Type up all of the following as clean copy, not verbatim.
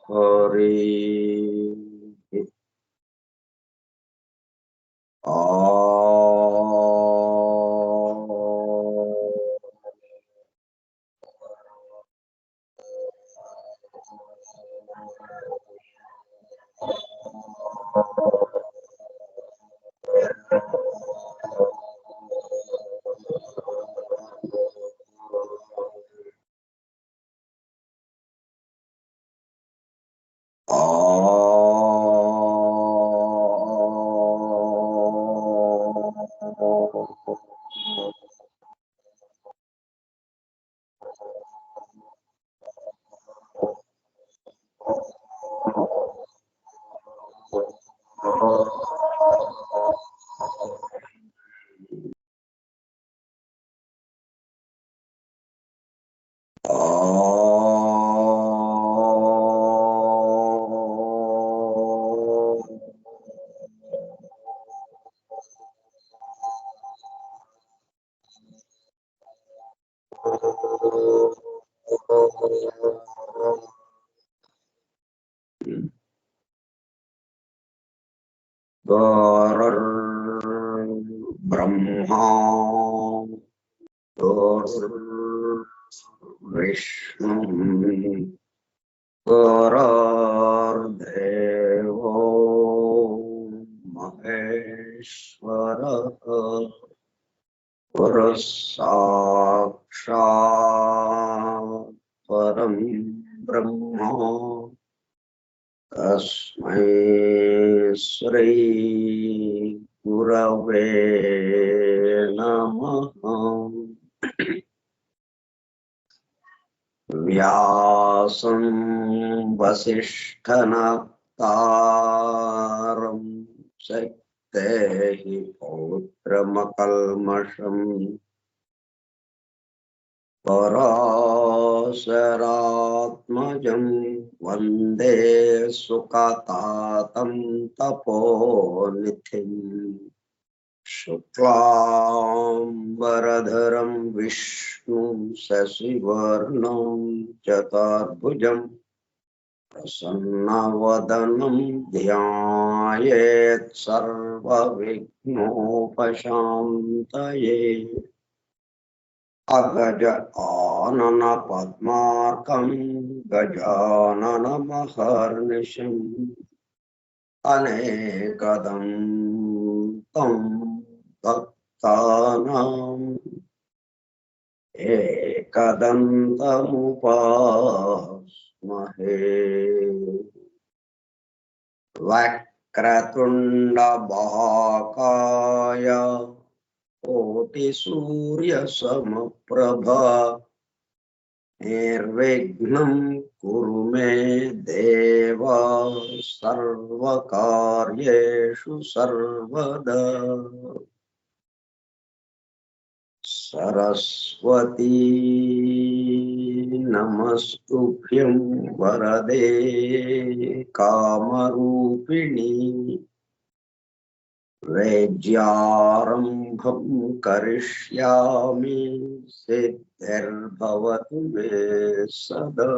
हरि ब्रह्मा विष्णु गुरुर्देवो महेश्वरः गुरुः साक्षात् परं ब्रह्म तस्मै श्री गुरवे नमः। व्यासं वसिष्ठनप्तारं शक्तेः पौत्रमकल्मषम् पराशरात्मजं वन्दे सुखतातं तपोनिधिम् शुक्लांबरधरं विष्णुं शशिवर्णं चतुर्भुजं प्रसन्नवदनं ध्यायेत् सर्वविघ्नोपशान्तये। अगज आनन पद्मार्कं गजाननमहर्निशम् अनेकदं तं भक्तानां एकदन्तमुपास्महे। वक्रतुण्डमहाकाय कोटिसूर्यसमप्रभा निर्विघ्नं कुरु मे देव सर्वकार्येषु सर्वदा। सरस्वती नमस्तुभ्यं वरदे कामरूपिणी वैद्यारम्भं करिष्यामि सिद्धिर्भवतु मे सदा।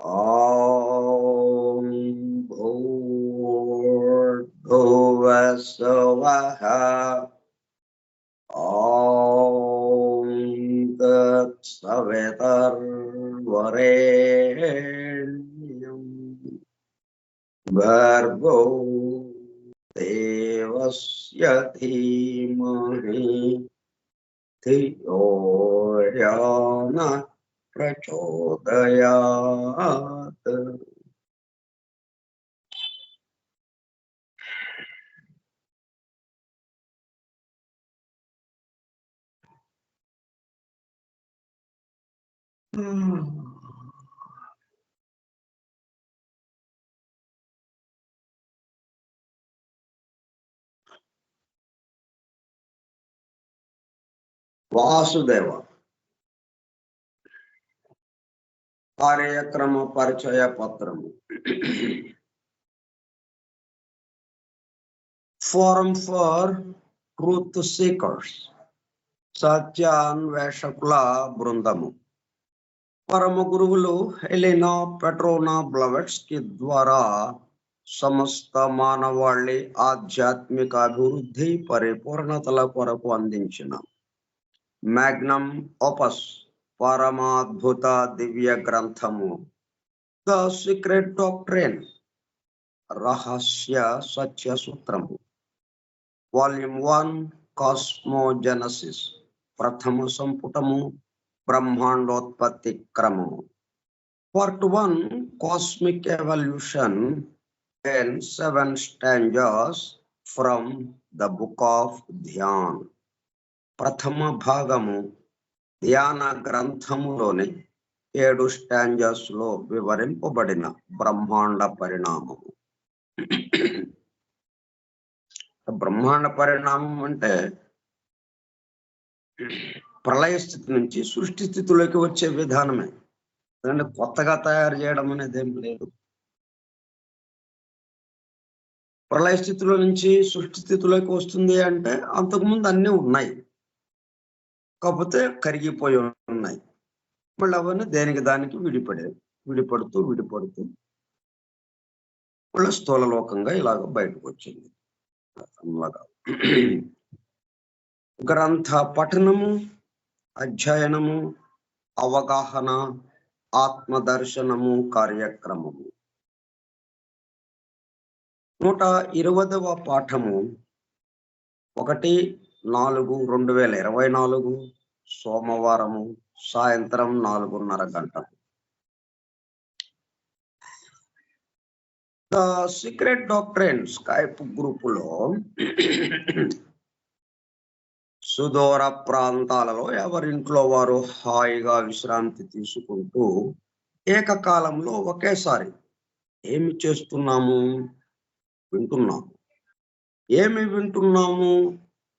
ॐ भूर्भुवः स्वः ॐ तत्सवितुर्वरेण्यं भर्गो देवस्य धीमहि धियो यो नः प्रचोदयात्। वासुदेव कार्यक्रम परिचय पत्रम forum for truth seekers, సత్యాన్వేషకుల బృందము. పరమ గురువులు ఎలినా పెట్రోనా బ్లవెట్స్కి ద్వారా సమస్త మానవాళి ఆధ్యాత్మిక అభివృద్ధి పరిపూర్ణతల కొరకు అందించిన మ్యాగ్నమ్ ఓపస్ పరమాద్భుత దివ్య గ్రంథము ద సీక్రెట్ డాక్ట్రైన్, రహస్య సత్య సూత్రము, వాల్యూమ్ 1 కాస్మోజెనసిస్, ప్రథమ సంపుటము, బ్రహ్మాండోత్పత్తి క్రమము, part 1 cosmic evolution and 7 stanzas from the book of Dhyan. ప్రథమ భాగము ధ్యాన గ్రంథములోని 7 స్టాంజాస్ లో వివరింపబడిన బ్రహ్మాండ పరిణామము. బ్రహ్మాండ పరిణామం అంటే ప్రళయ స్థితి నుంచి సృష్టి స్థితిలోకి వచ్చే విధానమే, ఎందుకంటే కొత్తగా తయారు చేయడం అనేది ఏం లేదు. ప్రళయ స్థితిలో నుంచి సృష్టి స్థితిలోకి వస్తుంది అంటే అంతకుముందు అన్నీ ఉన్నాయి, కాకపోతే కరిగిపోయి ఉన్నాయి. మళ్ళీ అవన్నీ దేనికి దానికి విడిపడుతూ మళ్ళీ స్థూలలోకంగా ఇలాగ బయటకు వచ్చింది. గ్రంథ పఠనము, అధ్యయనము, అవగాహన, ఆత్మదర్శనము కార్యక్రమము. 120వ పాఠము 1/4/2024 సోమవారము సాయంత్రం 4:30 గంటలకు. ద సీక్రెట్ డాక్ట్రైన్ స్కైప్ గ్రూపులో సుదూర ప్రాంతాలలో ఎవరింట్లో వారు హాయిగా విశ్రాంతి తీసుకుంటూ ఏకకాలంలో ఒకేసారి ఏమి చేస్తున్నాము? వింటున్నాము. ఏమి వింటున్నాము?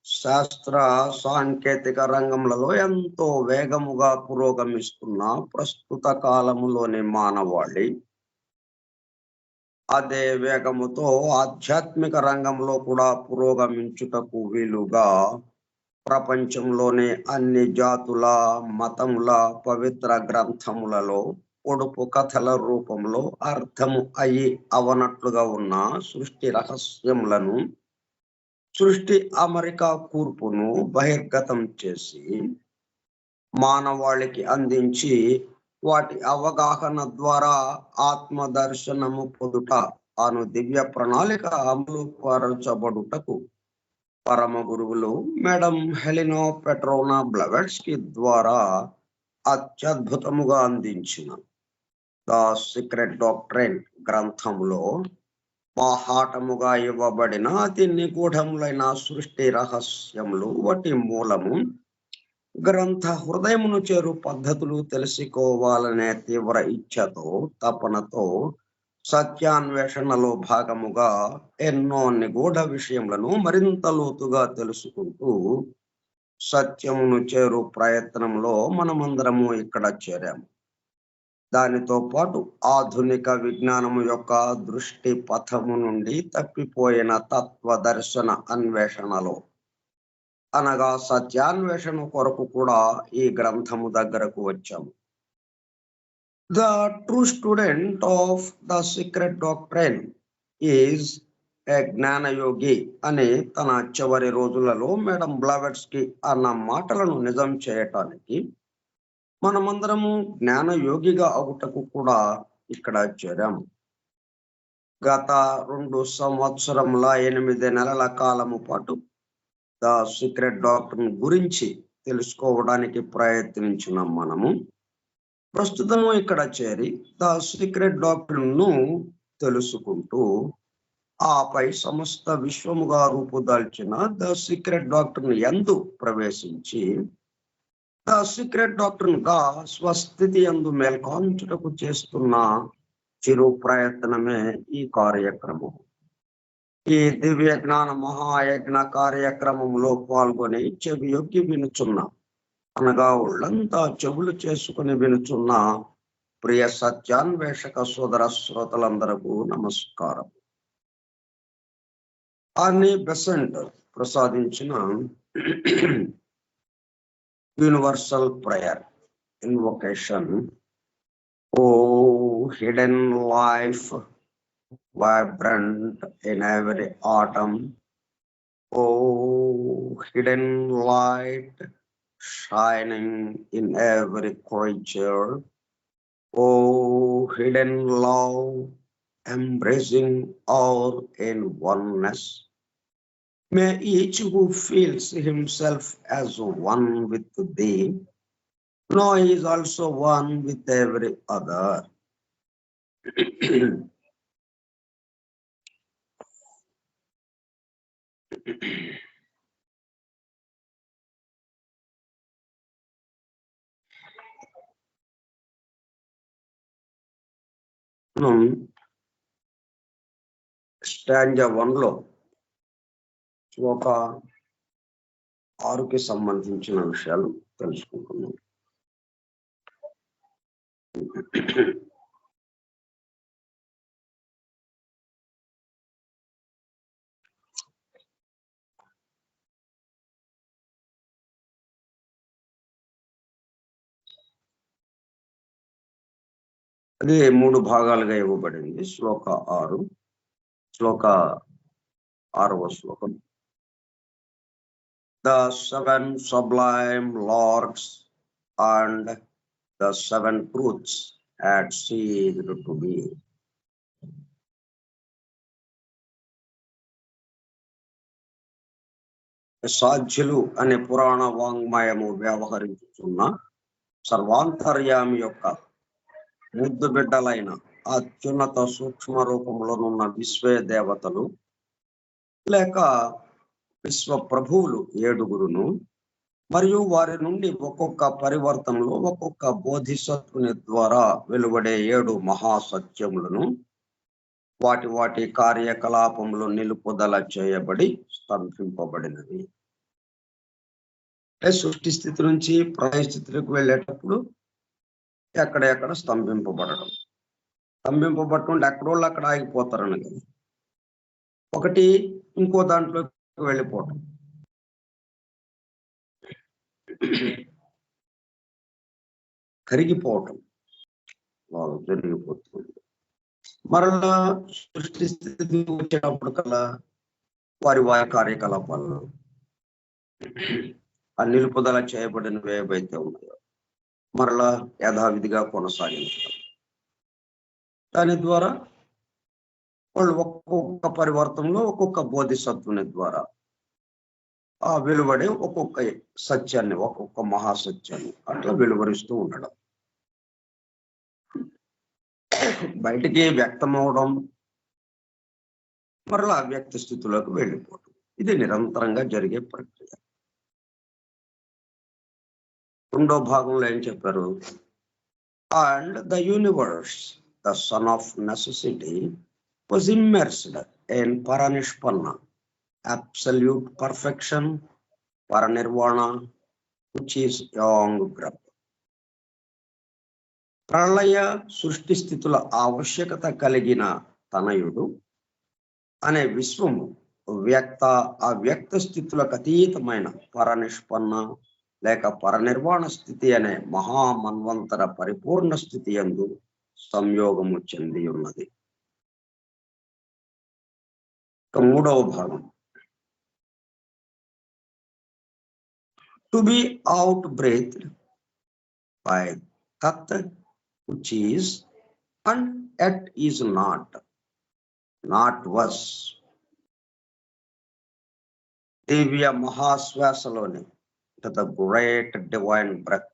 శాస్త్ర సాంకేతిక రంగంలో ఎంతో వేగముగా పురోగమిస్తున్న ప్రస్తుత కాలములోని మానవాళి అదే వేగముతో ఆధ్యాత్మిక రంగంలో కూడా పురోగమించుటకు వీలుగా ప్రపంచంలోని అన్ని జాతుల మతముల పవిత్ర గ్రంథములలో పొడుపు కథల రూపంలో అర్థము అయి అవనట్లుగా ఉన్న సృష్టి రహస్యములను, సృష్టి అమరిక కూర్పును బహిర్గతం చేసి మానవాళికి అందించి వాటి అవగాహన ద్వారా ఆత్మదర్శనము పొందుట అను దివ్య ప్రణాళిక అమలు పరచబడుటకు పరమ గురువులు మేడం హెలినా పెట్రోనా బ్లవెట్స్కి ద్వారా అత్యద్భుతముగా అందించిన ద సీక్రెట్ డాక్ట్రైన్ గ్రంథంలో బాహాటముగా ఇవ్వబడిన అతి నిగూఢములైన సృష్టి రహస్యములు, వాటి మూలము, గ్రంథ హృదయమును చేరు పద్ధతులు తెలుసుకోవాలనే తీవ్ర ఇచ్ఛతో, తపనతో సత్యాన్వేషణలో భాగముగా ఎన్నో నిగూఢ విషయములను మరింత లోతుగా తెలుసుకుంటూ సత్యమును చేరు ప్రయత్నంలో మనమందరము ఇక్కడ చేరాము. దానితో పాటు ఆధునిక విజ్ఞానము యొక్క దృష్టి పథము నుండి తప్పిపోయిన తత్వదర్శన అన్వేషణలో, అనగా సత్యాన్వేషణ కొరకు కూడా ఈ గ్రంథము దగ్గరకు వచ్చాము. The true student of the secret doctrine is a జ్ఞానయోగి అని తన చివరి రోజులలో మేడం బ్లవెట్స్కి అన్న మాటలను నిజం చేయటానికి మనమందరము జ్ఞానయోగిగా అవుటకు కూడా ఇక్కడ చేరాము. గత 2 సంవత్సరముల 8 నెలల కాలము పాటు ద సీక్రెట్ డాక్ట్రైన్ గురించి తెలుసుకోవడానికి ప్రయత్నించిన మనము ప్రస్తుతము ఇక్కడ చేరి ద సీక్రెట్ డాక్ట్రైన్ ను తెలుసుకుంటూ ఆపై సమస్త విశ్వముగా రూపుదాల్చిన ద సీక్రెట్ డాక్ట్రైన్ యందు ప్రవేశించి ద సీక్రెట్ డాక్ట్రైన్ గా స్వస్థితి యందు మేల్కొంచుటకు చేస్తున్న చిరు ప్రయత్నమే ఈ కార్యక్రమం. ఈ దివ్య జ్ఞాన మహాయజ్ఞ కార్యక్రమంలో పాల్గొని చెవి యొక్కి వినుచున్న, అనగా ఒళ్ళంతా చెవులు చేసుకుని వినుచున్న ప్రియ సత్యాన్వేషక సోదర శ్రోతలందరకు నమస్కారం. ఆర్ని బెసెంట్ ప్రసాదించిన universal prayer invocation. O hidden life vibrant in every atom, oh hidden light shining in every creature, oh hidden love embracing all in oneness. May each who feels himself as one with thee know he is also one with every other. Stanza 1 లో ఒక 6కి సంబంధించిన విషయాలు తెలుసుకుంటున్నాం. అది 3 భాగాలుగా ఇవ్వబడింది. శ్లోక 6, శ్లోక 6వ శ్లోకం. The 7 sublime lords and the 7 truths had ceased to be. సాధ్యులు అనే పురాణ వాంగ్మయము వ్యవహరించుతున్న సర్వాంతర్యామి యొక్క ముద్దు బిడ్డలైన అత్యున్నత సూక్ష్మ రూపంలోనున్న విశ్వే దేవతలు లేక విశ్వ ప్రభువులు 7గురును మరియు వారి నుండి ఒక్కొక్క పరివర్తనలో ఒక్కొక్క బోధిసత్వుని ద్వారా వెలువడే 7 మహాసత్యములను వాటి వాటి కార్యకలాపములు నిలుపుదల చేయబడి స్తంభింపబడినవి. సృష్టి స్థితి నుంచి ప్రళయ స్థితికి వెళ్ళేటప్పుడు ఎక్కడెక్కడ స్తంభింపబడటం, స్తంభింపబడుతుంటే ఎక్కడోళ్ళు అక్కడ ఆగిపోతారని కదా. ఒకటి ఇంకో దాంట్లోకి వెళ్ళిపోవటం, కరిగిపోవటం జరిగిపోతుంది. మరలా సృష్టి స్థితి వచ్చేటప్పుడు కల్లా వారి వారి కార్యకలాపాలు ఆ నిలుపుదల చేయబడినవి ఏవైతే ఉన్నాయో మరలా యథావిధిగా కొనసాగించడం. దాని ద్వారా వాళ్ళు ఒక్కొక్క పరివర్తనలో ఒక్కొక్క బోధిసత్వుని ద్వారా ఆ వెలువడే ఒక్కొక్క సత్యాన్ని, ఒక్కొక్క మహాసత్యాన్ని అట్లా వెలువరిస్తూ ఉండడం, బయటికి వ్యక్తమవడం, మరలా అవ్యక్త స్థితిలోకి వెళ్ళిపోవడం. ఇది నిరంతరంగా జరిగే ప్రక్రియ. 2వ భాగంలో ఏం చెప్పారు? And the universe the son of necessity was immersed in paranishpanna, absolute perfection, paranirvana, which is young breath. ప్రళయ సృష్టి స్థితుల ఆవశ్యకత కలిగిన తనయుడు అనే విశ్వము అవ్యక్త స్థితులకు అతీతమైన పరనిష్పన్న లేక పరనిర్వాణ స్థితి అనే మహామన్వంతర పరిపూర్ణ స్థితి యందు సంయోగము చెంది ఉన్నది. 3వ భాగం. To be out breath by తత్ which is and yet is not was. దివ్య మహాశ్వాసలోని ద గ్రేట్ డివైన్ బ్రెత్,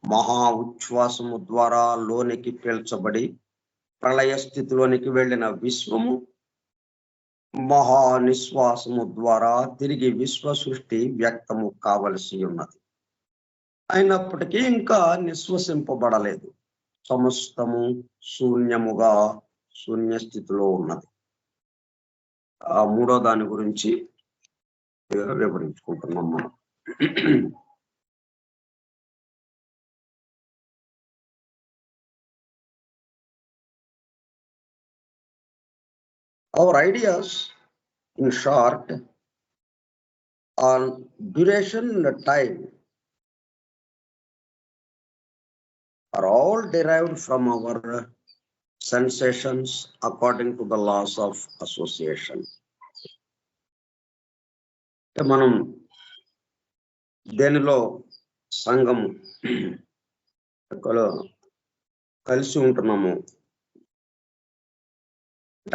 మహా ఉచ్ఛ్వాసము ద్వారా లోనికి పీల్చబడి ప్రళయ స్థితిలోనికి వెళ్ళిన విశ్వము మహా నిశ్వాసము ద్వారా తిరిగి విశ్వ సృష్టి వ్యక్తము కావలసి ఉన్నది. అయినప్పటికీ ఇంకా నిశ్వసింపబడలేదు. సమస్తము శూన్యముగా శూన్య స్థితిలో ఉన్నది. ఆ 3వ దాని గురించి వివరించుకుంటున్నాం మనం. Our ideas In short, on duration and time are all derived from our sensations according to the laws of association. మనం దేనిలో సంఘము కలిసి ఉంటున్నాము,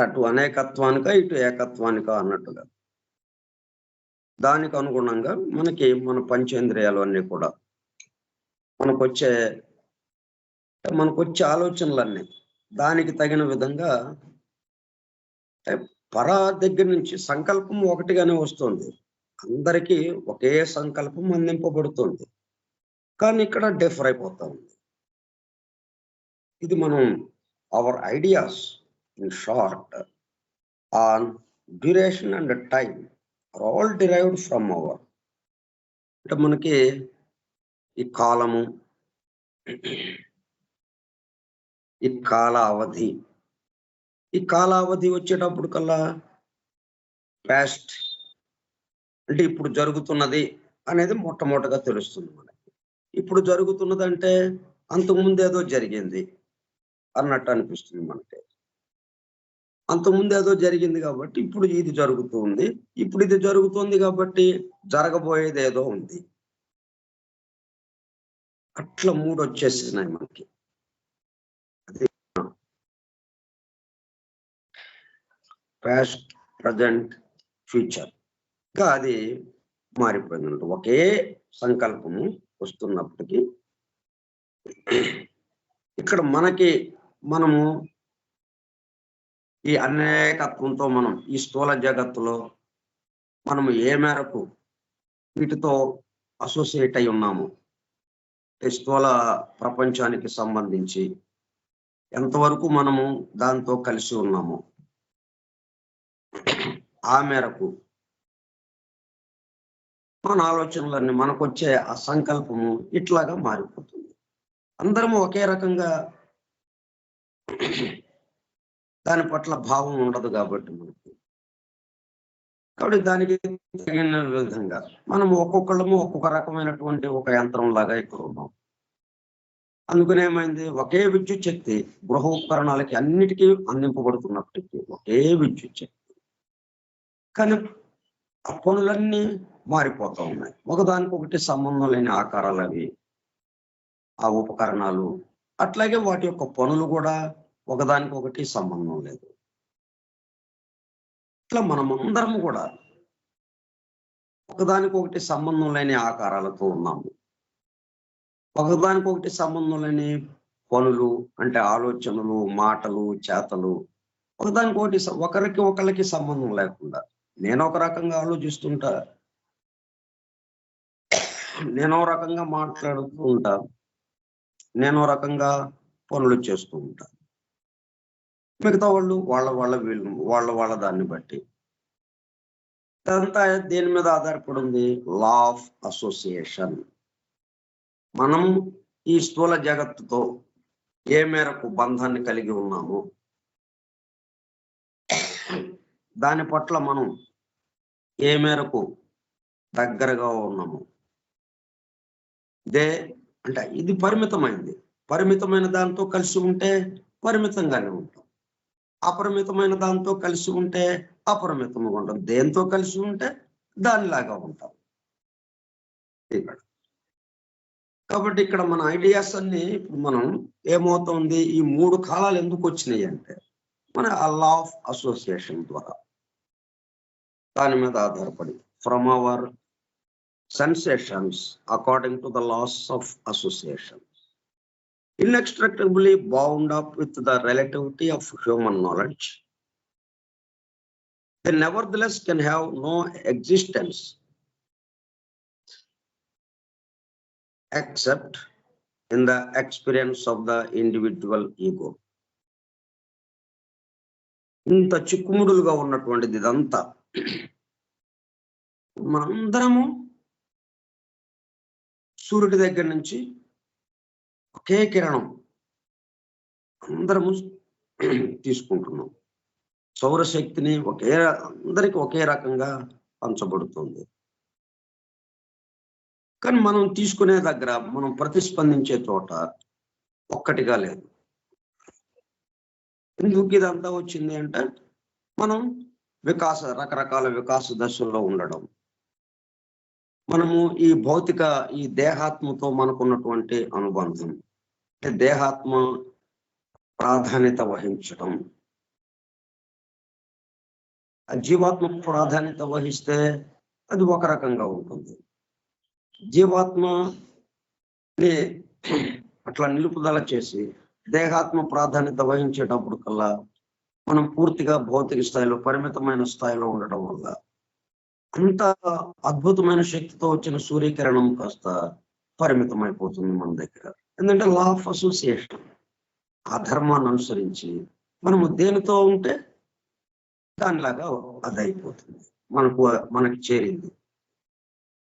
అటు అనేకత్వానిక ఇటు ఏకత్వానిక అన్నట్టుగా దానికి అనుగుణంగా మన పంచేంద్రియాలు అన్నీ కూడా మనకొచ్చే ఆలోచనలన్నీ దానికి తగిన విధంగా పరా దగ్గర నుంచి సంకల్పం ఒకటిగానే వస్తుంది. అందరికీ ఒకే సంకల్పం అందింపబడుతుంది, కానీ ఇక్కడ డిఫర్ అయిపోతా ఉంది. ఇది మనం our ideas in short on duration and time are all derived from our, అంటే మనకి ఈ కాలము, ఈ కాలావధి వచ్చేటప్పుడు కల్లా పాస్ట్ అంటే ఇప్పుడు జరుగుతున్నది అనేది మొట్టమొదటిగా తెలుస్తుంది మనకి. ఇప్పుడు జరుగుతున్నది అంటే అంతకుముందు ఏదో జరిగింది అన్నట్టు అనిపిస్తుంది మనకి. అంతకుముందు ఏదో జరిగింది కాబట్టి ఇప్పుడు ఇది జరుగుతుంది, ఇప్పుడు ఇది జరుగుతుంది కాబట్టి జరగబోయేది ఏదో ఉంది. అట్లా మూడు వచ్చేసినాయి మనకి. పాస్ట్, ప్రజెంట్, ఫ్యూచర్ గా అది మారిపోయింది. ఒకే సంకల్పము వస్తున్నప్పటికీ ఇక్కడ మనము ఈ అనేకత్వంతో మనం ఈ స్థూల జగత్తులో మనము ఏ మేరకు వీటితో అసోసియేట్ అయి ఉన్నాము, ఈ స్థూల ప్రపంచానికి సంబంధించి ఎంతవరకు మనము దాంతో కలిసి ఉన్నాము, ఆ మేరకు మన ఆలోచనలన్నీ మనకొచ్చే ఆ సంకల్పము ఇట్లాగా మారిపోతుంది. అందరము ఒకే రకంగా దాని పట్ల భావం ఉండదు కాబట్టి మనకి. కాబట్టి దానికి తగిన విధంగా మనం ఒక్కొక్కళ్ళము ఒక్కొక్క రకమైనటువంటి ఒక యంత్రం లాగా ఇక్కడ ఉన్నాం. అందుకని ఏమైంది, ఒకే విద్యుత్ శక్తి గృహోపకరణాలకి అన్నిటికీ అందింపబడుతున్నప్పటికీ ఒకే విద్యుత్ శక్తి, కానీ ఆ పనులన్నీ మారిపోతూ ఉన్నాయి. ఒకదానికొకటి సంబంధం లేని ఆకారాలు అవి, ఆ ఉపకరణాలు. అట్లాగే వాటి యొక్క పనులు కూడా ఒకదానికొకటి సంబంధం లేదు. ఇట్లా మనమందరం కూడా ఒకదానికొకటి సంబంధం లేని ఆకారాలతో ఉన్నాము. ఒకదానికొకటి సంబంధం లేని పనులు అంటే ఆలోచనలు, మాటలు, చేతలు ఒకదానికొకటి ఒకరికి సంబంధం లేకుండా నేను ఒక రకంగా ఆలోచిస్తుంటా, నేనో రకంగా మాట్లాడుతూ ఉంటా, నేనో రకంగా పనులు చేస్తూ ఉంటా. మిగతా వాళ్ళు వాళ్ళ దాన్ని బట్టి అదంతా దేని మీద ఆధారపడి ఉంది? Law of association. మనం ఈ స్థూల జగత్తుతో ఏ మేరకు బంధాన్ని కలిగి ఉన్నాము, దాని పట్ల మనం ఏ మేరకు దగ్గరగా ఉన్నాము. అంటే ఇది పరిమితమైన దాంతో కలిసి ఉంటే పరిమితంగానే ఉంటాం, అపరిమితమైన దాంతో కలిసి ఉంటే అపరిమితంగా ఉంటాం, దేంతో కలిసి ఉంటే దానిలాగా ఉంటాం ఇక్కడ. కాబట్టి ఇక్కడ మన ఐడియాస్ అన్ని ఇప్పుడు మనం ఏమవుతుంది, ఈ మూడు కాలాలు ఎందుకు వచ్చినాయి అంటే మన ఆ లా ఆఫ్ అసోసియేషన్ ద్వారా, దాని మీద ఆధారపడి from our sensations according to the laws of association, inextricably bound up with the relativity of human knowledge, they nevertheless can have no existence except in the experience of the individual ego. ఇంత చిక్కుముడులుగా ఉన్నటువంటిది ఇదంతా మనందరము సూర్యుడి దగ్గర నుంచి ఒకే కిరణం అందరము తీసుకుంటున్నాం. సౌరశక్తిని అందరికి ఒకే రకంగా పంచబడుతుంది. కానీ మనం తీసుకునే దగ్గర, మనం ప్రతిస్పందించే చోట ఒక్కటిగా లేదు. ఎందుకు ఇదంతా వచ్చింది అంటే, మనం రకరకాల వికాస దశల్లో ఉండడం, మనము ఈ దేహాత్మతో మనకున్నటువంటి అనుబంధం, అంటే దేహాత్మ ప్రాధాన్యత వహించడం. జీవాత్మ ప్రాధాన్యత వహిస్తే అది ఒక రకంగా ఉంటుంది. జీవాత్మని అట్లా నిలుపుదల చేసి దేహాత్మ ప్రాధాన్యత వహించేటప్పుడు కల్లా మనం పూర్తిగా భౌతిక స్థాయిలో, పరిమితమైన స్థాయిలో ఉండటం వల్ల అంత అద్భుతమైన శక్తితో వచ్చిన సూర్యకిరణం కాస్త పరిమితమైపోతుంది మన దగ్గర. ఎందుకంటే లా ఆఫ్ అసోసియేషన్, ఆ ధర్మాన్ని అనుసరించి మనము దేనితో ఉంటే దానిలాగా అది అయిపోతుంది, మనకి చేరింది.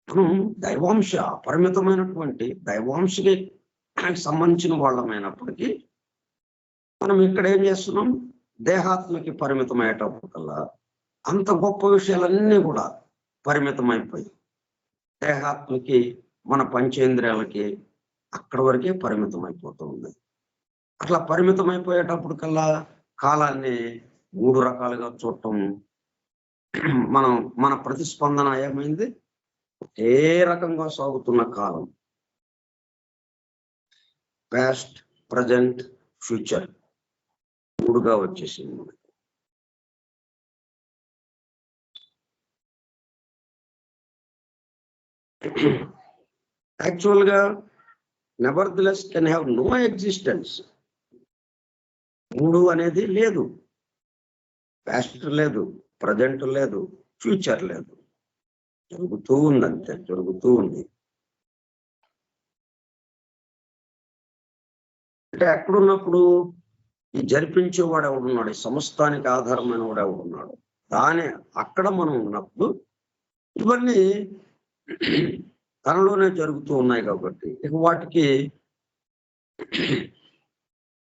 మనం దైవాంశ, పరిమితమైనటువంటి దైవాంశకి సంబంధించిన వాళ్ళమైనప్పటికీ మనం ఇక్కడ ఏం చేస్తున్నాం, దేహాత్మకి పరిమితమయ్యేటప్పటికల్లా అంత గొప్ప విషయాలన్నీ కూడా పరిమితమైపోయి దేహాత్మకి, మన పంచేంద్రియాలకి అక్కడి వరకే పరిమితం అయిపోతూ ఉంది. అట్లా పరిమితమైపోయేటప్పటికల్లా కాలాన్ని 3 రకాలుగా చూడటం, మన ప్రతిస్పందన ఏమైంది, ఒకే రకంగా సాగుతున్న కాలం, పాస్ట్, ప్రజెంట్, ఫ్యూచర్ 3గా వచ్చేసింది మనకి. యాక్చువల్గా నెవర్‌థెలెస్ కెన్ హ్యావ్ నో ఎగ్జిస్టెన్స్. 3 అనేది లేదు, పాస్ట్ లేదు, ప్రజెంట్ లేదు, ఫ్యూచర్ లేదు. జరుగుతూ ఉంది, అంతే జరుగుతూ ఉంది. అంటే ఎక్కడున్నప్పుడు ఈ జరిపించేవాడు ఎవడున్నాడు, ఈ సమస్తానికి ఆధారమైన వాడు ఎవడున్నాడు, అక్కడ మనం ఉన్నప్పుడు ఇవన్నీ తనలోనే జరుగుతూ ఉన్నాయి కాబట్టి ఇక వాటికి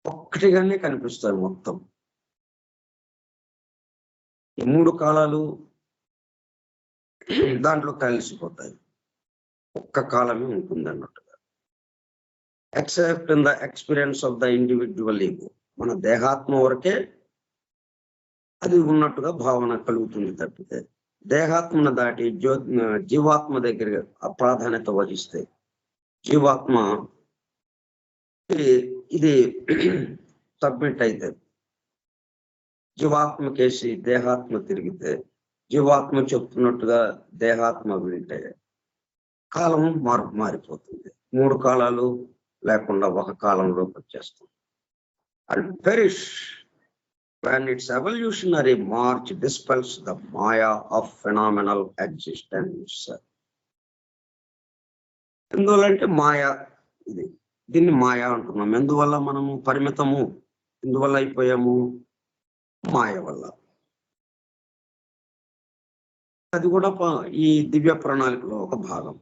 ఒక్కటిగానే కనిపిస్తాయి మొత్తం. ఈ 3 కాలాలు దాంట్లో కలిసిపోతాయి, ఒక్క కాలమే ఉంటుంది అన్నట్టుగా. Except in the experience of the individual ego, మన దేహాత్మ వరకే అది ఉన్నట్టుగా భావన కలుగుతుంది తప్పితే దేహాత్మను దాటి జీవాత్మ దగ్గర ప్రాధాన్యత వహిస్తే జీవాత్మ ఇది సబ్మిట్ అయితే, జీవాత్మ కేసి దేహాత్మ తిరిగితే, జీవాత్మ చెప్తున్నట్టుగా దేహాత్మ వింటే కాలం మారిపోతుంది. 3 కాలాలు లేకుండా ఒక కాలంలోకి వచ్చేస్తాం. And perish when its evolutionary march dispels the maya of phenomenal existence. ఎందువల్లంటే మాయా, దీన్ని మాయా అంటున్నాం. ఎందువల్ల మనము పరిమితము, ఎందువల్ల అయిపోయాము, మాయ వల్ల. అది కూడా ఈ దివ్య ప్రణాళికలో ఒక భాగం.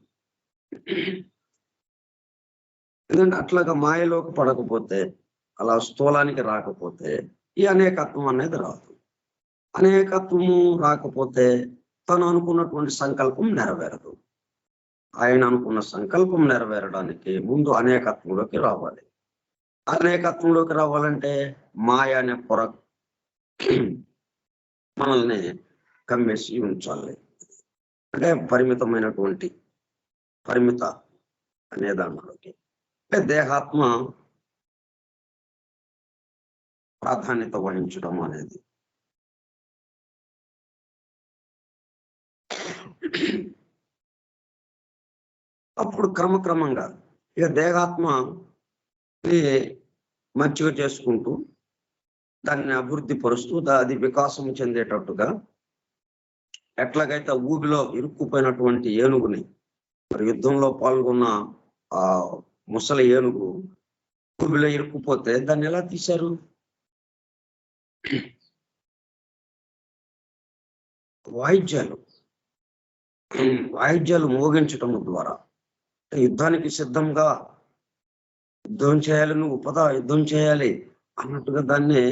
ఎందుకంటే అట్లాగా మాయలోకి పడకపోతే, అలా స్థూలానికి రాకపోతే ఈ అనేకత్వం అనేది రాదు. అనేకత్వము రాకపోతే తను అనుకున్నటువంటి సంకల్పం నెరవేరదు. ఆయన అనుకున్న సంకల్పం నెరవేరడానికి ముందు అనేకత్వంలోకి రావాలి. అనేకత్వంలోకి రావాలంటే మాయ అనే పొర మనల్ని కమ్మేసి ఉంచాలి. అంటే పరిమిత అనే దానిలోకి, అంటే దేహాత్మ ప్రాధాన్యత వహించడం అనేది. అప్పుడు క్రమక్రమంగా ఇక దేహాత్మ మంచిగా చేసుకుంటూ దాన్ని అభివృద్ధి పరుస్తూ అది వికాసం చెందేటట్టుగా, ఎట్లాగైతే ఊబిలో ఇరుక్కుపోయినటువంటి ఏనుగుని, మరి యుద్ధంలో పాల్గొన్న ఆ ముసలి ఏనుగు ఊబిలో ఇరుక్కుపోతే దాన్ని ఎలా తీశారు, వాయిద్యాలు మోగించటం ద్వారా, యుద్ధానికి సిద్ధంగా, యుద్ధం చేయాలి, నువ్వు యుద్ధం చేయాలి అన్నట్టుగా దాన్ని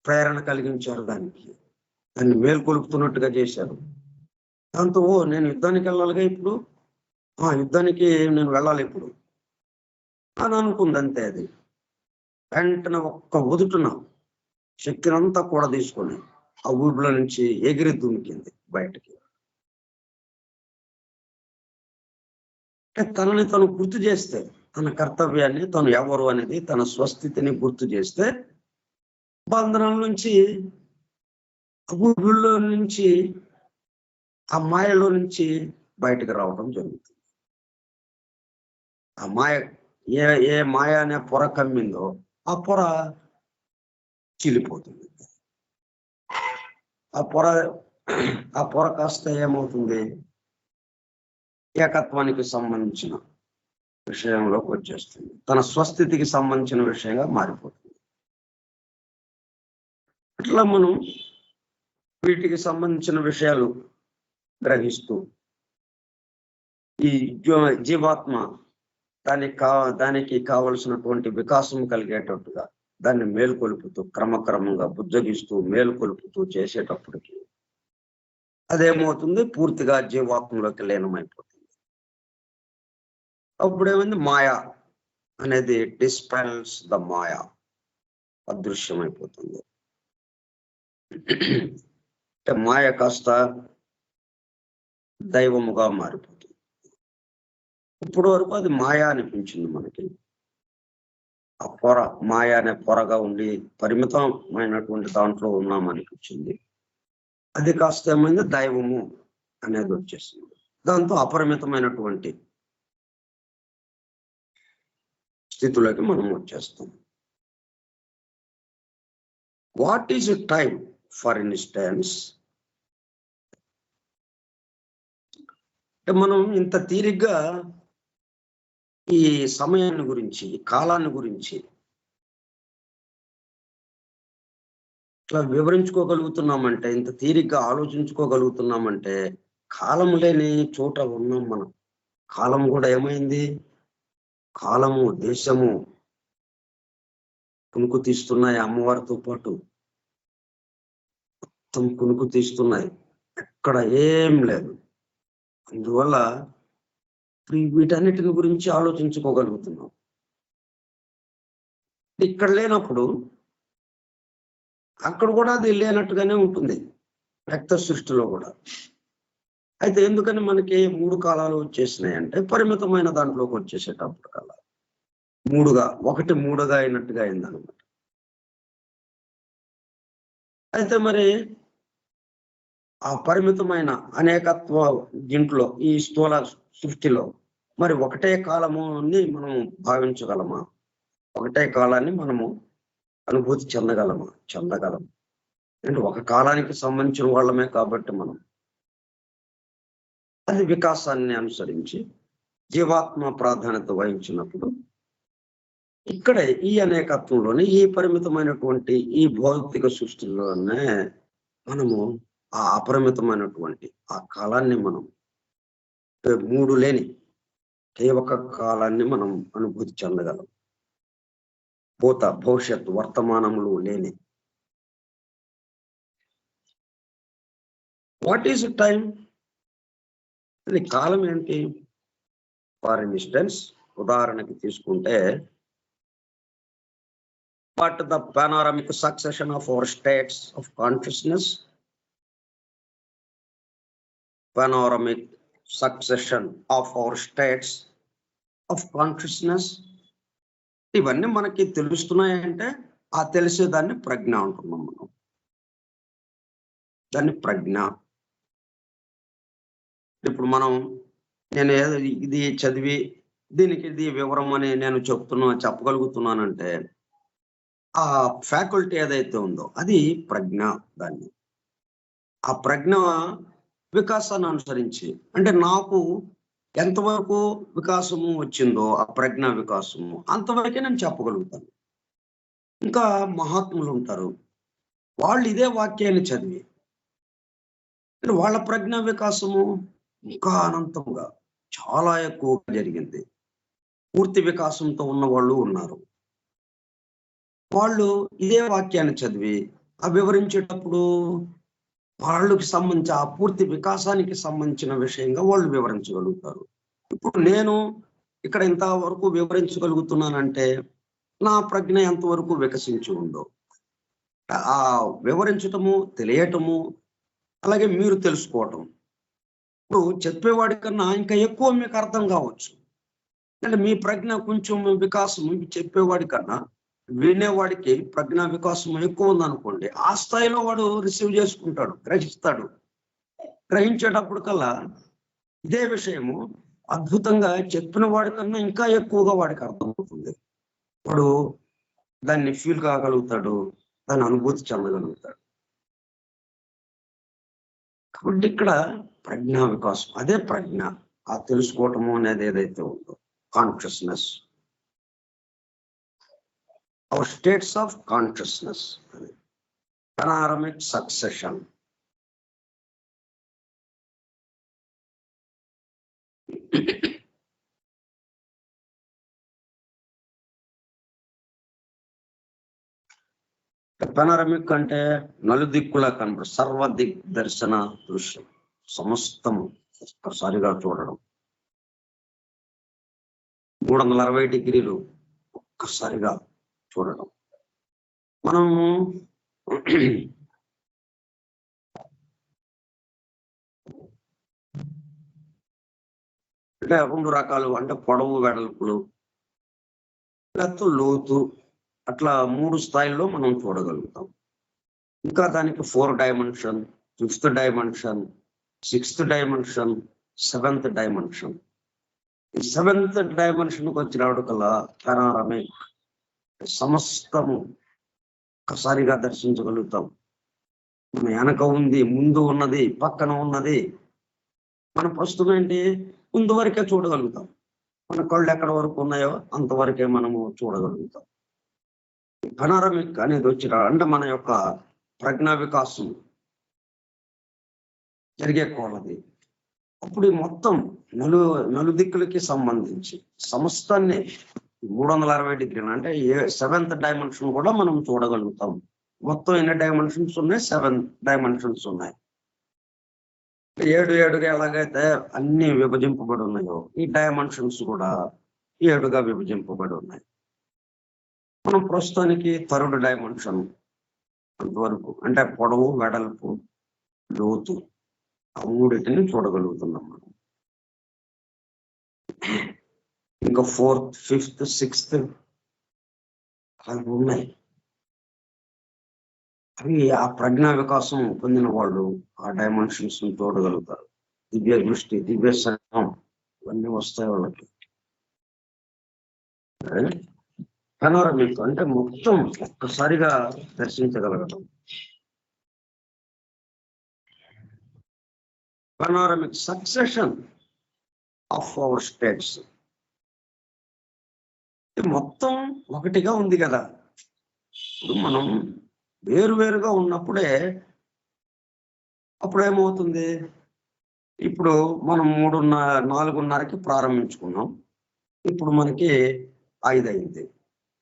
ప్రేరణ కలిగించారు, దాన్ని మేల్కొలుపుతున్నట్టుగా చేశారు. దాంతో నేను యుద్ధానికి వెళ్ళాలిగా ఇప్పుడు, యుద్ధానికి నేను వెళ్ళాలి ఇప్పుడు అని అనుకుంది. అంతే. అది వెంటనే ఒక్క ఉదుటున శక్తినంతా కూడా తీసుకొని ఆ ఊబిలో నుంచి ఎగిరి దుమికింది బయటకి. తనని తను గుర్తు చేస్తే, తన కర్తవ్యాన్ని, తను ఎవరు అనేది, తన స్వస్థితిని గుర్తు చేస్తే బంధనాల నుంచి, ఊబిలో నుంచి, ఆ మాయలో నుంచి బయటకు రావడం జరుగుతుంది. ఆ మాయ ఏ మాయ అనే పొర కమ్మిందో ఆ పొర చీలిపోతుంది. ఆ పొర కాస్త ఏమవుతుంది, ఏకత్వానికి సంబంధించిన విషయంలోకి వచ్చేస్తుంది. తన స్వస్థితికి సంబంధించిన విషయంగా మారిపోతుంది. అట్లా మనం వీటికి సంబంధించిన విషయాలు గ్రహిస్తూ ఈ జీవాత్మ దానికి కావలసినటువంటి వికాసం కలిగేటట్టుగా దాన్ని మేల్కొలుపుతూ, క్రమక్రమంగా బుజ్జగిస్తూ మేల్కొలుపుతూ చేసేటప్పటికి అదేమవుతుంది, పూర్తిగా జీవాత్మలోకి లీనమైపోతుంది. అప్పుడేమైంది, మాయా అనేది డిస్పెల్స్ ద మాయా, అదృశ్యమైపోతుంది. మాయ కాస్త దైవముగా మారిపోతుంది. ఇప్పుడు వరకు అది మాయా అనిపించింది మనకి. ఆ పొర మాయా అనే పొరగా ఉండి పరిమితమైనటువంటి దాంట్లో ఉన్నామనిపించింది. అది కాస్త ఏమైంది, దైవము అనేది వచ్చేసింది. దాంతో అపరిమితమైనటువంటి స్థితిలోకి మనం వచ్చేస్తాం. What is a time? For instance, మనం ఇంత తీరిగ్గా ఈ సమయాన్ని గురించి, కాలాన్ని గురించి ఇట్లా వివరించుకోగలుగుతున్నామంటే, ఇంత తీరిగ్గా ఆలోచించుకోగలుగుతున్నామంటే కాలం లేని చోట ఉన్నాం మనం. కాలం కూడా ఏమైంది, కాలము, దేశము కునుకు తీస్తున్నాయి. అమ్మవారితో పాటు మొత్తం కునుకు తీస్తున్నాయి. ఎక్కడ ఏం లేదు. అందువల్ల వీటన్నిటిని గురించి ఆలోచించుకోగలుగుతున్నాం. ఇక్కడ లేనప్పుడు అక్కడ కూడా అది లేనట్టుగానే ఉంటుంది, వ్యక్త సృష్టిలో కూడా. అయితే ఎందుకని మనకి 3 కాలాలు వచ్చేసినాయి అంటే, పరిమితమైన దాంట్లోకి వచ్చేసేటప్పుడు కల్లా ఒకటి మూడుగా అయినట్టుగా అయిందనమాట. అయితే మరి ఆ పరిమితమైన అనేకత్వ దీంట్లో, ఈ స్థూల సృష్టిలో మరి ఒకటే కాలముని మనం భావించగలమా? ఒకటే కాలాన్ని మనము అనుభూతి చెందగలమా? చెందగలం. అంటే ఒక కాలానికి సంబంధించిన వాళ్ళమే కాబట్టి మనం అది వికాసాన్ని అనుసరించి జీవాత్మ ప్రాధాన్యత వహించినప్పుడు ఇక్కడ ఈ అనేకత్వంలోనే, ఈ పరిమితమైనటువంటి ఈ భౌతిక సృష్టిలోనే మనము ఆ అపరిమితమైనటువంటి ఆ కాలాన్ని మనం 3 లేని ఒక కాలాన్ని మనం అనుభూతి చెందగలం. భూత, భవిష్యత్, వర్తమానములు లేని. What is time? కాలం ఏంటి? ఫర్ ఇన్స్టెన్స్, ఉదాహరణకి తీసుకుంటే, but the panoramic succession of our states of consciousness, panoramic succession of our states of consciousness, ఇవన్నీ మనకి తెలుస్తున్నాయంటే ఆ తెలిసేదాన్ని ప్రజ్ఞ అంటున్నాం మనం. దాన్ని ప్రజ్ఞ. ఇప్పుడు నేను ఇది చదివి దీనికి ఇది వివరం అని నేను చెప్పగలుగుతున్నానంటే ఆ ఫ్యాకల్టీ ఏదైతే ఉందో అది ప్రజ్ఞ. దాన్ని ఆ ప్రజ్ఞ వికాసాన్ని అనుసరించి, అంటే నాకు ఎంతవరకు వికాసము వచ్చిందో ఆ ప్రజ్ఞా వికాసము అంతవరకే నేను చెప్పగలుగుతాను. ఇంకా మహాత్ములు ఉంటారు, వాళ్ళు ఇదే వాక్యాన్ని చదివి వాళ్ళ ప్రజ్ఞా వికాసము ఇంకా అనంతంగా చాలా ఎక్కువగా జరిగింది. పూర్తి వికాసంతో ఉన్న వాళ్ళు ఉన్నారు. వాళ్ళు ఇదే వాక్యాన్ని చదివి ఆ వివరించేటప్పుడు వాళ్ళకి సంబంధించి ఆ పూర్తి వికాసానికి సంబంధించిన విషయంగా వాళ్ళు వివరించగలుగుతారు. ఇప్పుడు నేను ఇక్కడ ఇంతవరకు వివరించగలుగుతున్నానంటే నా ప్రజ్ఞ ఎంతవరకు వికసించి ఉందో ఆ వివరించటము, తెలియటము, అలాగే మీరు తెలుసుకోవటం. ఇప్పుడు చెప్పేవాడి కన్నా ఇంకా ఎక్కువ మీకు అర్థం కావచ్చు. అంటే మీ ప్రజ్ఞ కొంచెం వికాసం చెప్పేవాడి కన్నా వినేవాడికి ప్రజ్ఞా వికాసం ఎక్కువ ఉందనుకోండి, ఆ స్థాయిలో వాడు రిసీవ్ చేసుకుంటాడు, గ్రహిస్తాడు. గ్రహించేటప్పుడు కల్లా ఇదే విషయము అద్భుతంగా చెప్పిన వాడికన్నా ఇంకా ఎక్కువగా వాడికి అర్థమవుతుంది. వాడు దాన్ని ఫీల్ కాగలుగుతాడు, దాన్ని అనుభూతి చెందగలుగుతాడు. కాబట్టి ఇక్కడ ప్రజ్ఞా వికాసం, అదే ప్రజ్ఞ, ఆ తెలుసుకోవటము అనేది ఏదైతే ఉందో consciousness, our states of consciousness, panoramic succession. Panoramic అంటే నలుదిక్కులా కనపడు, సర్వదిక్ దర్శన దృశ్యం, సమస్తము ఒక్కసారిగా చూడడం, 360 డిగ్రీలు ఒక్కసారిగా చూడడం. మనము అంటే 2 రకాలు, అంటే పొడవు వెడల్పులు, లేకపోతే లోతు, అట్లా 3 స్థాయిల్లో మనం చూడగలుగుతాం. ఇంకా దానికి 4 dimension, 5th dimension, 6th dimension, 7th dimension. ఈ 7th డైమెన్షన్కి వచ్చినప్పటికల్లా పెనారమిక్, సమస్తము ఒక్కసారిగా దర్శించగలుగుతాం. మన వెనక ఉంది, ముందు ఉన్నది, పక్కన ఉన్నది. మన ప్రస్తుతం ఏంటి, ముందు వరకే చూడగలుగుతాం. మన కళ్ళు ఎక్కడ వరకు ఉన్నాయో అంతవరకే మనము చూడగలుగుతాం. పెనారమిక్ అనేది వచ్చిన అంటే మన యొక్క ప్రజ్ఞా వికాసం జరిగే కొలది అప్పుడు మొత్తం నలుదిక్కులకి సంబంధించి సమస్తాన్ని 360 డిగ్రీలు, అంటే 7th డైమెన్షన్ కూడా మనం చూడగలుగుతాం. మొత్తం ఎన్ని డైమెన్షన్స్ ఉన్నాయి? 7 డైమెన్షన్స్ ఉన్నాయి. 7 ఎలాగైతే అన్ని విభజింపబడి ఉన్నాయో, ఈ డైమెన్షన్స్ కూడా 7గా విభజింపబడి ఉన్నాయి. మనం ప్రస్తుతానికి 3rd డైమెన్షన్ అంతవరకు, అంటే పొడవు, వెడల్పు, లోతు, ఆ 3టిని చూడగలుగుతున్నాం మనం. ఇంకా 4th, 5th, 6th అవి ఉన్నాయి. అవి ఆ ప్రజ్ఞా వికాసం పొందిన వాళ్ళు ఆ డైమెన్షన్స్ చూడగలుగుతారు. దివ్య దృష్టి, దివ్య సంగం ఇవన్నీ వస్తాయి వాళ్ళకి. పెనారమిక్ అంటే మొత్తం ఒక్కసారిగా దర్శించగలగడం. Panoramic succession of our states, మొత్తం ఒకటిగా ఉంది కదా. ఇప్పుడు మనం వేరువేరుగా ఉన్నప్పుడే అప్పుడేమవుతుంది, ఇప్పుడు మనం 4:30కి ప్రారంభించుకున్నాం, ఇప్పుడు మనకి 5 అయింది,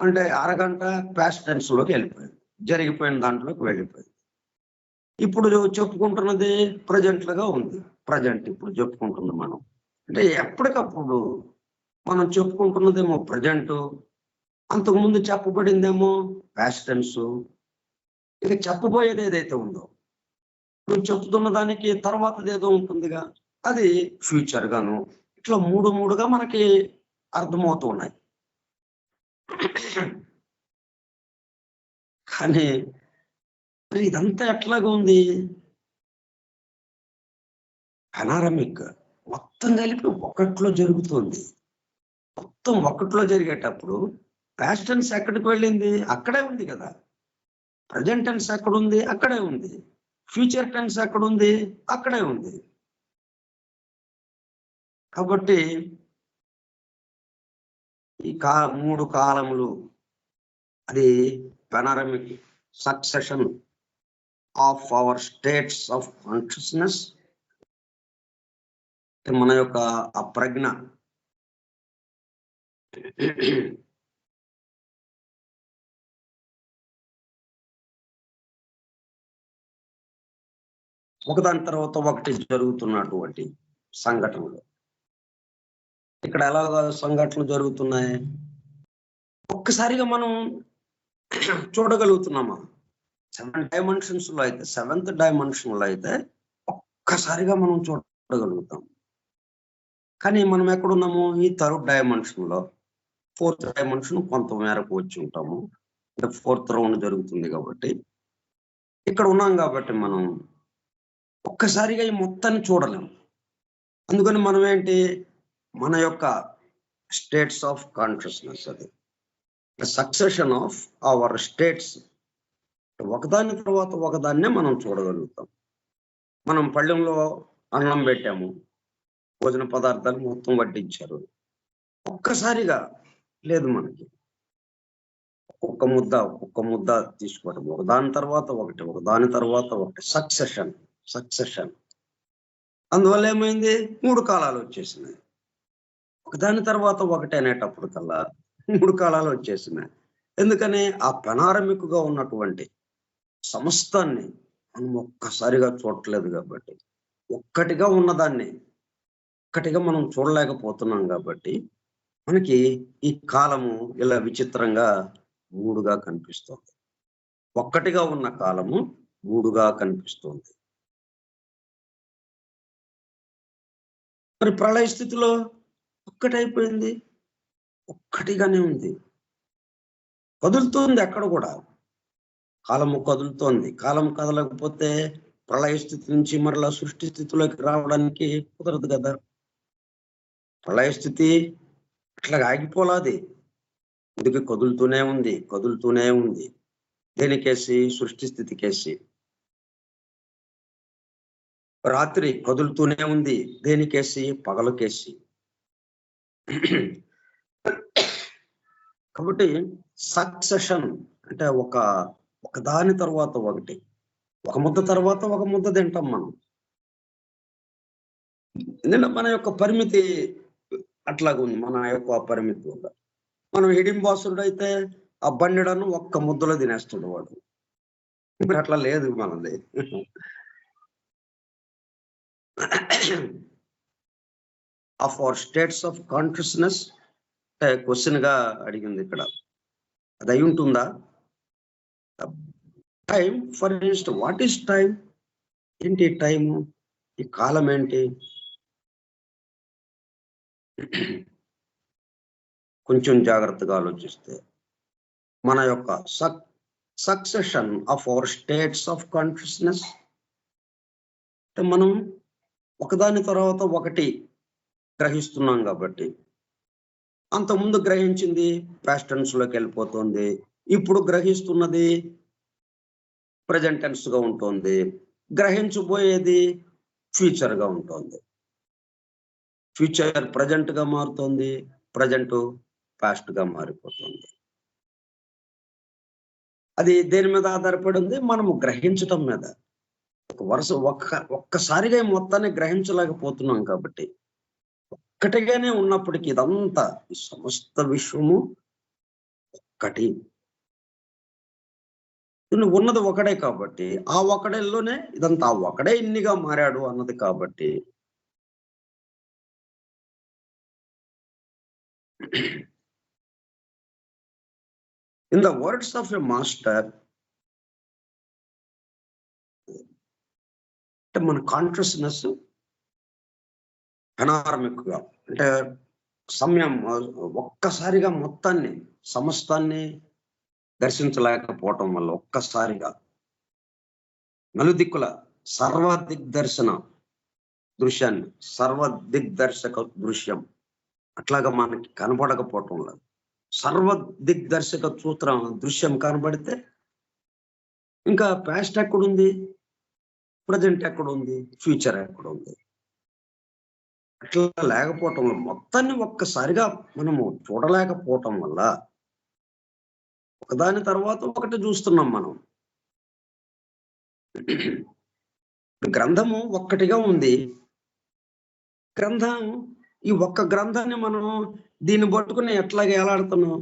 అంటే అరగంట పాస్ట్ టెన్స్ లోకి వెళ్ళిపోయింది, జరిగిపోయిన దాంట్లోకి వెళ్ళిపోయింది. ఇప్పుడు చెప్పుకుంటున్నది ప్రజెంట్లుగా ఉంది, ప్రజెంట్ ఇప్పుడు చెప్పుకుంటుంది మనం. అంటే ఎప్పటికప్పుడు మనం చెప్పుకుంటున్నదేమో ప్రజెంట్, అంతకుముందు చెప్పబడిందేమో పాస్ట్ టెన్స్, ఇక చెప్పబోయేది ఏదైతే ఉందో, నువ్వు చెప్తున్న దానికి తర్వాతది ఏదో ఉంటుందిగా, అది ఫ్యూచర్ గాను, ఇట్లా 3 మనకి అర్థమవుతూ ఉన్నాయి. కానీ ఇదంతా ఎట్లాగా ఉంది, పెనారమిక్ మొత్తం కలిపి ఒకట్లో జరుగుతుంది. మొత్తం ఒకట్లో జరిగేటప్పుడు పాస్ట్ టెన్స్ ఎక్కడికి వెళ్ళింది? అక్కడే ఉంది కదా. ప్రజెంట్ టెన్స్ ఎక్కడుంది? అక్కడే ఉంది. ఫ్యూచర్ టెన్స్ ఎక్కడుంది? అక్కడే ఉంది. కాబట్టి ఈ 3 కాలములు, అది పెనారమిక్ succession of our states of consciousness, మన యొక్క ఆ ప్రజ్ఞ ఒకదాని తర్వాత ఒకటి జరుగుతున్నటువంటి సంఘటనలు. ఇక్కడ ఎలాగ సంఘటనలు జరుగుతున్నాయి? ఒక్కసారిగా మనం చూడగలుగుతున్నామా? 7 dimensions లో అయితే, 7th dimension లో అయితే ఒక్కసారిగా మనం చూడగలుగుతాం. కానీ మనం ఎక్కడున్నాము? ఈ 3rd dimension లో, 4th dimension కొంత మేరకు వచ్చి ఉంటాము. అంటే 4th రౌండ్ జరుగుతుంది కాబట్టి ఇక్కడ ఉన్నాం. కాబట్టి మనం ఒక్కసారిగా ఈ మొత్తాన్ని చూడలేము. అందుకని మనం ఏంటి, మన యొక్క స్టేట్స్ ఆఫ్ కాన్షియస్నెస్, అది సక్సెషన్ ఆఫ్ అవర్ స్టేట్స్, ఒకదాని తర్వాత ఒకదాన్నే మనం చూడగలుగుతాం. మనం పళ్ళెంలో అన్నం పెట్టాము, భోజన పదార్థాలు మొత్తం వడ్డించారు. ఒక్కసారిగా లేదు, మనకి ఒక్కొక్క ముద్ద తీసుకోవడం, ఒకదాని తర్వాత ఒకటి, ఒకదాని తర్వాత ఒకటి, సక్సెషన్. అందువల్ల ఏమైంది? 3 కాలాలు వచ్చేసినాయి. ఒకదాని తర్వాత ఒకటి అనేటప్పుడు కల్లా 3 కాలాలు వచ్చేసినాయి. ఎందుకని? ఆ పెనారమిక్గా ఉన్నటువంటి సమస్తాన్ని మనం ఒక్కసారిగా చూడట్లేదు కాబట్టి, ఒక్కటిగా ఉన్నదాన్ని ఒక్కటిగా మనం చూడలేకపోతున్నాం కాబట్టి మనకి ఈ కాలము ఇలా విచిత్రంగా 3గా కనిపిస్తుంది. ఒక్కటిగా ఉన్న కాలము 3గా కనిపిస్తుంది. మరి ప్రళయ స్థితిలో ఒక్కటైపోయింది, ఒక్కటిగానే ఉంది. కదులుతుంది, అక్కడ కూడా కాలము కదులుతోంది. కాలం కదలకపోతే ప్రళయ స్థితి నుంచి మరలా సృష్టి స్థితిలోకి రావడానికి కుదరదు కదా. ప్రళయ స్థితి అట్లా ఆగిపోలాది, అందుకే కదులుతూనే ఉంది. దేనికేసి? సృష్టి స్థితికేసి. రాత్రి కదులుతూనే ఉంది, దేనికేసి? పగలకేసి. కాబట్టి సక్సెషన్ అంటే ఒకదాని తర్వాత ఒకటి, ఒక ముద్ద తర్వాత ఒక ముద్ద తింటాం మనం. ఎందుకంటే మన యొక్క పరిమితి అట్లాగా ఉంది. మన యొక్క పరిమితి వల్ల మనం హిడింబాసుడు అయితే ఆ బండిడను ఒక్క ముద్దలో తినేస్తాడు వాడు. ఇప్పుడు అట్లా లేదు మనది. Of our states of consciousness question గా అడిగింది ఇక్కడ. అది అయి ఉంటుందా? Time, for instance, what is time? ఏంటి టైము? ఈ కాలం ఏంటి? కొంచెం జాగ్రత్తగా ఆలోచిస్తే మన యొక్క succession of our states of consciousness, మనం ఒకదాని తర్వాత ఒకటి గ్రహిస్తున్నాం కాబట్టి, అంతకుముందు గ్రహించింది పాస్ట్ టెన్స్ లోకి వెళ్ళిపోతుంది, ఇప్పుడు గ్రహిస్తున్నది ప్రజెంట్ టెన్స్ గా ఉంటుంది, గ్రహించబోయేది ఫ్యూచర్ గా ఉంటుంది. ఫ్యూచర్ ప్రజెంట్ గా మారుతుంది, ప్రజెంట్ పాస్ట్ గా మారిపోతుంది. అది దేని మీద ఆధారపడి ఉంది? మనము గ్రహించటం మీద. ఒక్కసారిగా మొత్తాన్ని గ్రహించలేకపోతున్నాం కాబట్టి, ఒక్కటిగానే ఉన్నప్పటికీ ఇదంతా, ఈ సమస్త విశ్వము ఒక్కటి, ఉన్నది ఒకడే కాబట్టి, ఆ ఒకడేలోనే ఇదంతా ఒకడే ఇన్నిగా మారాడు అన్నది కాబట్టి, in the words of a master, అంటే మన కాన్షియస్నెస్ ఎనార్మిక్ గా, అంటే సమయం ఒక్కసారిగా మొత్తాన్ని, సమస్తాన్ని దర్శించలేకపోవటం వల్ల ఒక్కసారిగా నలుదిక్కుల సర్వదిగ్దర్శన దృశ్యాన్ని, సర్వదిగ్దర్శక దృశ్యం అట్లాగా మనకి కనపడకపోవటం వల్ల, సర్వదిగ్దర్శక దృశ్యం కనబడితే ఇంకా పాస్ట్ ఎక్కడుంది, ప్రజెంట్ ఎక్కడుంది, ఫ్యూచర్ ఎక్కడుంది? అట్లా లేకపోవటం వల్ల, మొత్తాన్ని ఒక్కసారిగా మనము చూడలేకపోవటం వల్ల ఒకదాని తర్వాత ఒకటి చూస్తున్నాం మనం. గ్రంథము ఒక్కటిగా ఉంది. గ్రంథం, ఈ ఒక్క గ్రంథాన్ని మనం దీన్ని పట్టుకుని ఎట్లాగే ఎలాడుతున్నాం?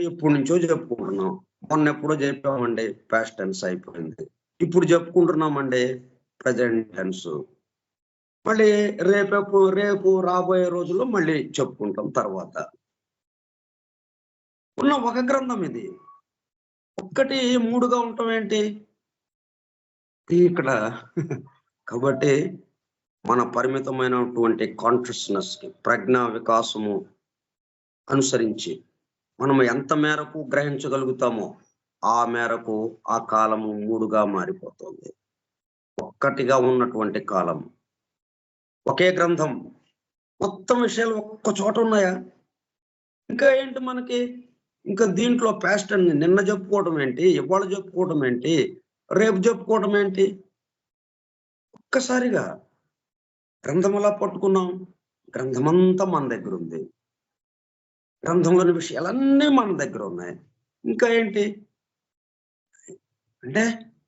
ఎప్పటి నుంచో చెప్పుకుంటున్నాం, మొన్న ఎప్పుడో చెప్పామండి, పాస్ట్ టెన్స్ అయిపోయింది. ఇప్పుడు చెప్పుకుంటున్నామండి ప్రజెంట్ టెన్స్. మళ్ళీ రేపు రాబోయే రోజుల్లో మళ్ళీ చెప్పుకుంటాం తర్వాత. ఉన్న ఒక గ్రంథం ఇది. ఒక్కటి 3గా ఉండటం ఏంటి ఇక్కడ? కాబట్టి మన పరిమితమైనటువంటి కాన్షియస్నెస్ కి, ప్రజ్ఞా వికాసము అనుసరించి మనం ఎంత మేరకు గ్రహించగలుగుతామో ఆ మేరకు ఆ కాలము 3గా మారిపోతుంది. ఒక్కటిగా ఉన్నటువంటి కాలం, ఒకే గ్రంథం, మొత్తం విషయాలు ఒక్క చోట ఉన్నాయా? ఇంకా ఏంటి మనకి? ఇంకా దీంట్లో పాస్ట్ అని నిన్న చెప్పుకోవడం ఏంటి, ఇవాళ చెప్పుకోవడం ఏంటి, రేపు చెప్పుకోవడం ఏంటి? ఒక్కసారిగా గ్రంథం ఎలా పట్టుకున్నాం? గ్రంథమంతా మన దగ్గర ఉంది. గ్రంథంలోని విషయాలన్నీ మన దగ్గర ఉన్నాయి. ఇంకా ఏంటి అంటే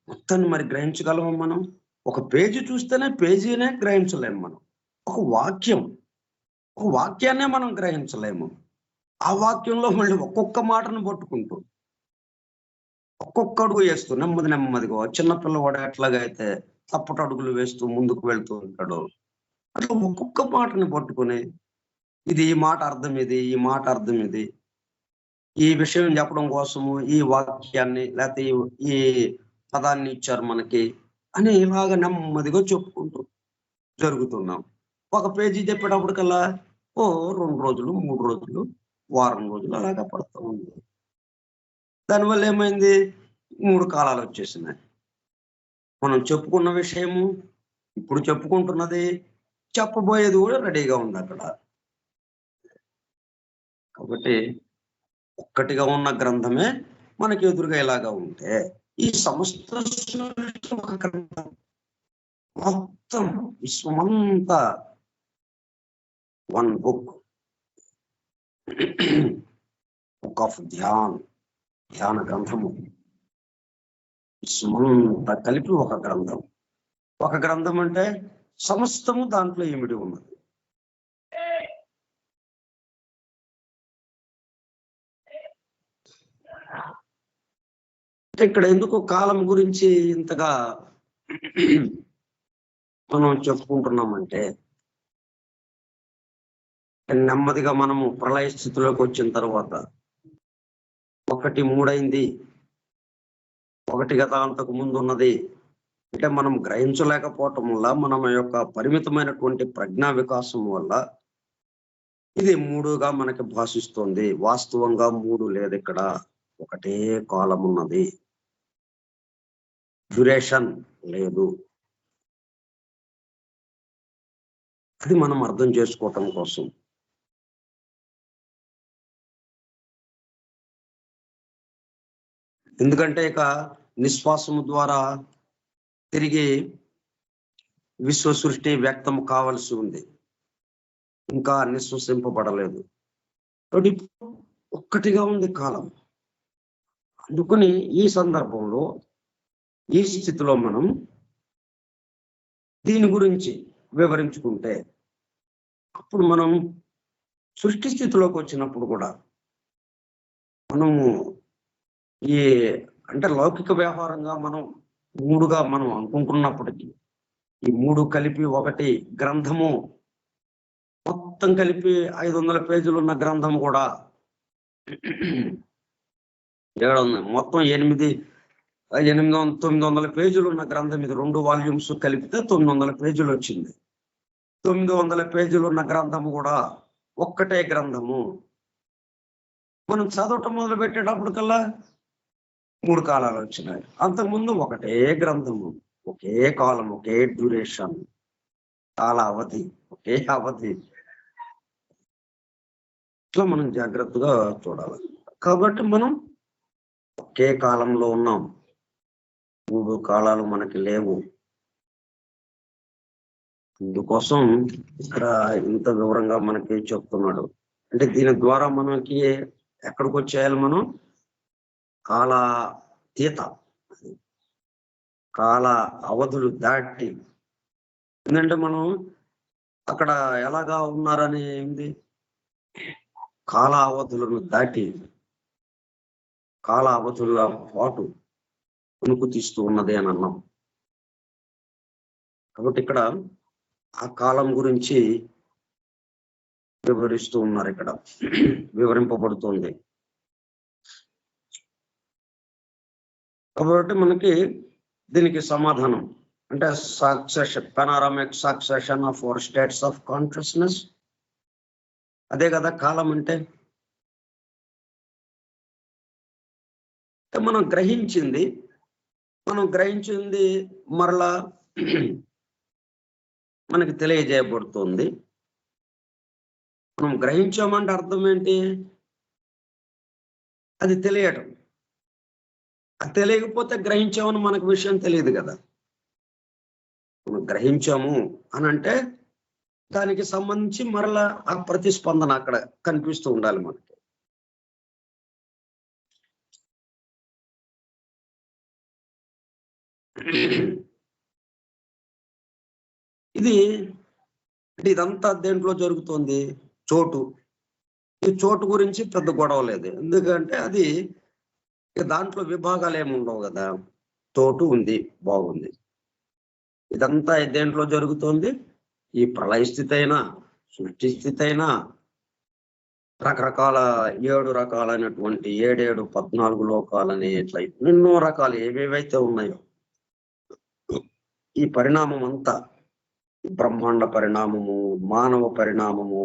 మొత్తాన్ని మరి గ్రహించగలము మనం? ఒక పేజీ చూస్తేనే పేజీనే గ్రహించలేము మనం. ఒక వాక్యాన్నే మనం గ్రహించలేము. ఆ వాక్యంలో మళ్ళీ ఒక్కొక్క మాటను పట్టుకుంటూ ఒక్కొక్క అడుగు వేస్తూ నెమ్మదిగా చిన్నపిల్లవాడు ఎట్లాగైతే తప్పటి అడుగులు వేస్తూ ముందుకు వెళ్తూ ఉంటాడు, అట్లా ఒక్కొక్క మాటని పట్టుకుని ఇది ఈ మాట అర్థం ఇది, ఈ మాట అర్థం ఇది, ఈ విషయం చెప్పడం కోసము ఈ వాక్యాన్ని లేకపోతే ఈ పదాన్ని ఇచ్చారు మనకి అని ఇలాగ నెమ్మదిగా చెప్పుకుంటూ జరుగుతున్నాం. ఒక పేజీ చెప్పేటప్పటికల్లా 2 రోజులు, 3 రోజులు, వారం రోజులు అలాగా పడుతూ ఉంది. దానివల్ల ఏమైంది? 3 కాలాలు వచ్చేసినాయి. మనం చెప్పుకున్న విషయము, ఇప్పుడు చెప్పుకుంటున్నది, చెప్పబోయేది కూడా రెడీగా ఉంది అక్కడ. కాబట్టి ఒక్కటిగా ఉన్న గ్రంథమే మనకి ఎదురుగా ఇలాగా ఉంటే ఈ సమస్త ఒక గ్రంథం, మొత్తం విశ్వమంతా వన్ బుక్ ఆఫ్ ధ్యాన గ్రంథము. విశ్వమంతా కలిపి ఒక గ్రంథం. ఒక గ్రంథం అంటే సమస్తము దాంట్లో ఇమిడి ఉన్నది. ఇక్కడ ఎందుకు కాలం గురించి ఇంతగా మనం చెప్పుకుంటున్నామంటే, నెమ్మదిగా మనము ప్రళయ స్థితిలోకి వచ్చిన తర్వాత 1 3 అయింది, 1 గత అంతకు ముందు ఉన్నది అంటే మనం గ్రహించలేకపోవటం వల్ల, మన యొక్క పరిమితమైనటువంటి ప్రజ్ఞా వికాసం వల్ల ఇది 3గా మనకి భాషిస్తుంది. వాస్తవంగా 3 లేదు ఇక్కడ, ఒకటే కాలం ఉన్నది, డ్యూరేషన్ లేదు. అది మనం అర్థం చేసుకోవటం కోసం. ఎందుకంటే ఇక నిశ్వాసము ద్వారా తిరిగి విశ్వ సృష్టి వ్యక్తం కావాల్సి ఉంది, ఇంకా నిశ్వసింపబడలేదు. కాబట్టి ఒక్కటిగా ఉంది కాలం. అందుకని ఈ సందర్భంలో, ఈ స్థితిలో మనం దీని గురించి వివరించుకుంటే, అప్పుడు మనం సృష్టి స్థితిలోకి వచ్చినప్పుడు కూడా మనము ఈ అంటే లౌకిక వ్యవహారంగా మనం 3గా మనం అనుకుంటున్నప్పటికీ, ఈ 3 కలిపి ఒకటి గ్రంథము, మొత్తం కలిపి 500 పేజీలు ఉన్న గ్రంథం కూడా మొత్తం 900 పేజీలు ఉన్న గ్రంథం ఇది. 2 వాల్యూమ్స్ కలిపితే 900 పేజీలు వచ్చింది. 900 పేజీలు ఉన్న గ్రంథము కూడా ఒక్కటే గ్రంథము. మనం చదవటం మొదలు పెట్టేటప్పటికల్లా 3 కాలాలు వచ్చినాయి. అంతకుముందు ఒకటే గ్రంథము, ఒకే కాలం, ఒకే డ్యూరేషన్, కాల అవధి, ఒకే అవధి. ఇట్లా మనం జాగ్రత్తగా చూడాలి. కాబట్టి మనం ఒకే కాలంలో ఉన్నాం, 3 కాలాలు మనకి లేవు. అందుకోసం ఇక్కడ ఇంత వివరంగా మనకి చెప్తున్నాడు. అంటే దీని ద్వారా మనకి ఎక్కడికి వచ్చేయాలి? మనం కాలాతీత, కాల అవధులు దాటి. ఎందుకంటే మనం అక్కడ ఎలాగా ఉన్నారని ఏంది, కాల అవధులను దాటి, కాల అవధుల పాటు వణుకు తీస్తూ ఉన్నది అని అన్నాం. కాబట్టి ఇక్కడ ఆ కాలం గురించి వివరిస్తూ ఉన్నారు, ఇక్కడ వివరింపబడుతుంది. కాబట్టి మనకి దీనికి సమాధానం అంటే succession, panoramic succession of 4 states of consciousness. అదే కదా కాలం అంటే. మనం గ్రహించింది మరలా మనకి తెలియజేయబడుతుంది. మనం గ్రహించామంటే అర్థం ఏంటి? అది తెలియటం. అది తెలియకపోతే గ్రహించామని మనకు విషయం తెలియదు కదా. మనం గ్రహించాము అని అంటే దానికి సంబంధించి మరలా ఆ ప్రతిస్పందన అక్కడ కనిపిస్తూ ఉండాలి మనకి. ఇదంతా దేంట్లో జరుగుతుంది? చోటు. ఈ చోటు గురించి పెద్ద గొడవ లేదు, ఎందుకంటే అది దాంట్లో విభాగాలు ఏమి ఉండవు కదా. చోటు ఉంది, బాగుంది. ఇదంతా దేంట్లో జరుగుతుంది? ఈ ప్రళయ స్థితి అయినా, సృష్టి స్థితి అయినా, రకరకాల 7 రకాలైనటువంటి 7 14 లోకాలని ఇట్లా ఎన్నో రకాలు ఏవేవైతే ఉన్నాయో ఈ పరిణామం అంతా, బ్రహ్మాండ పరిణామము, మానవ పరిణామము,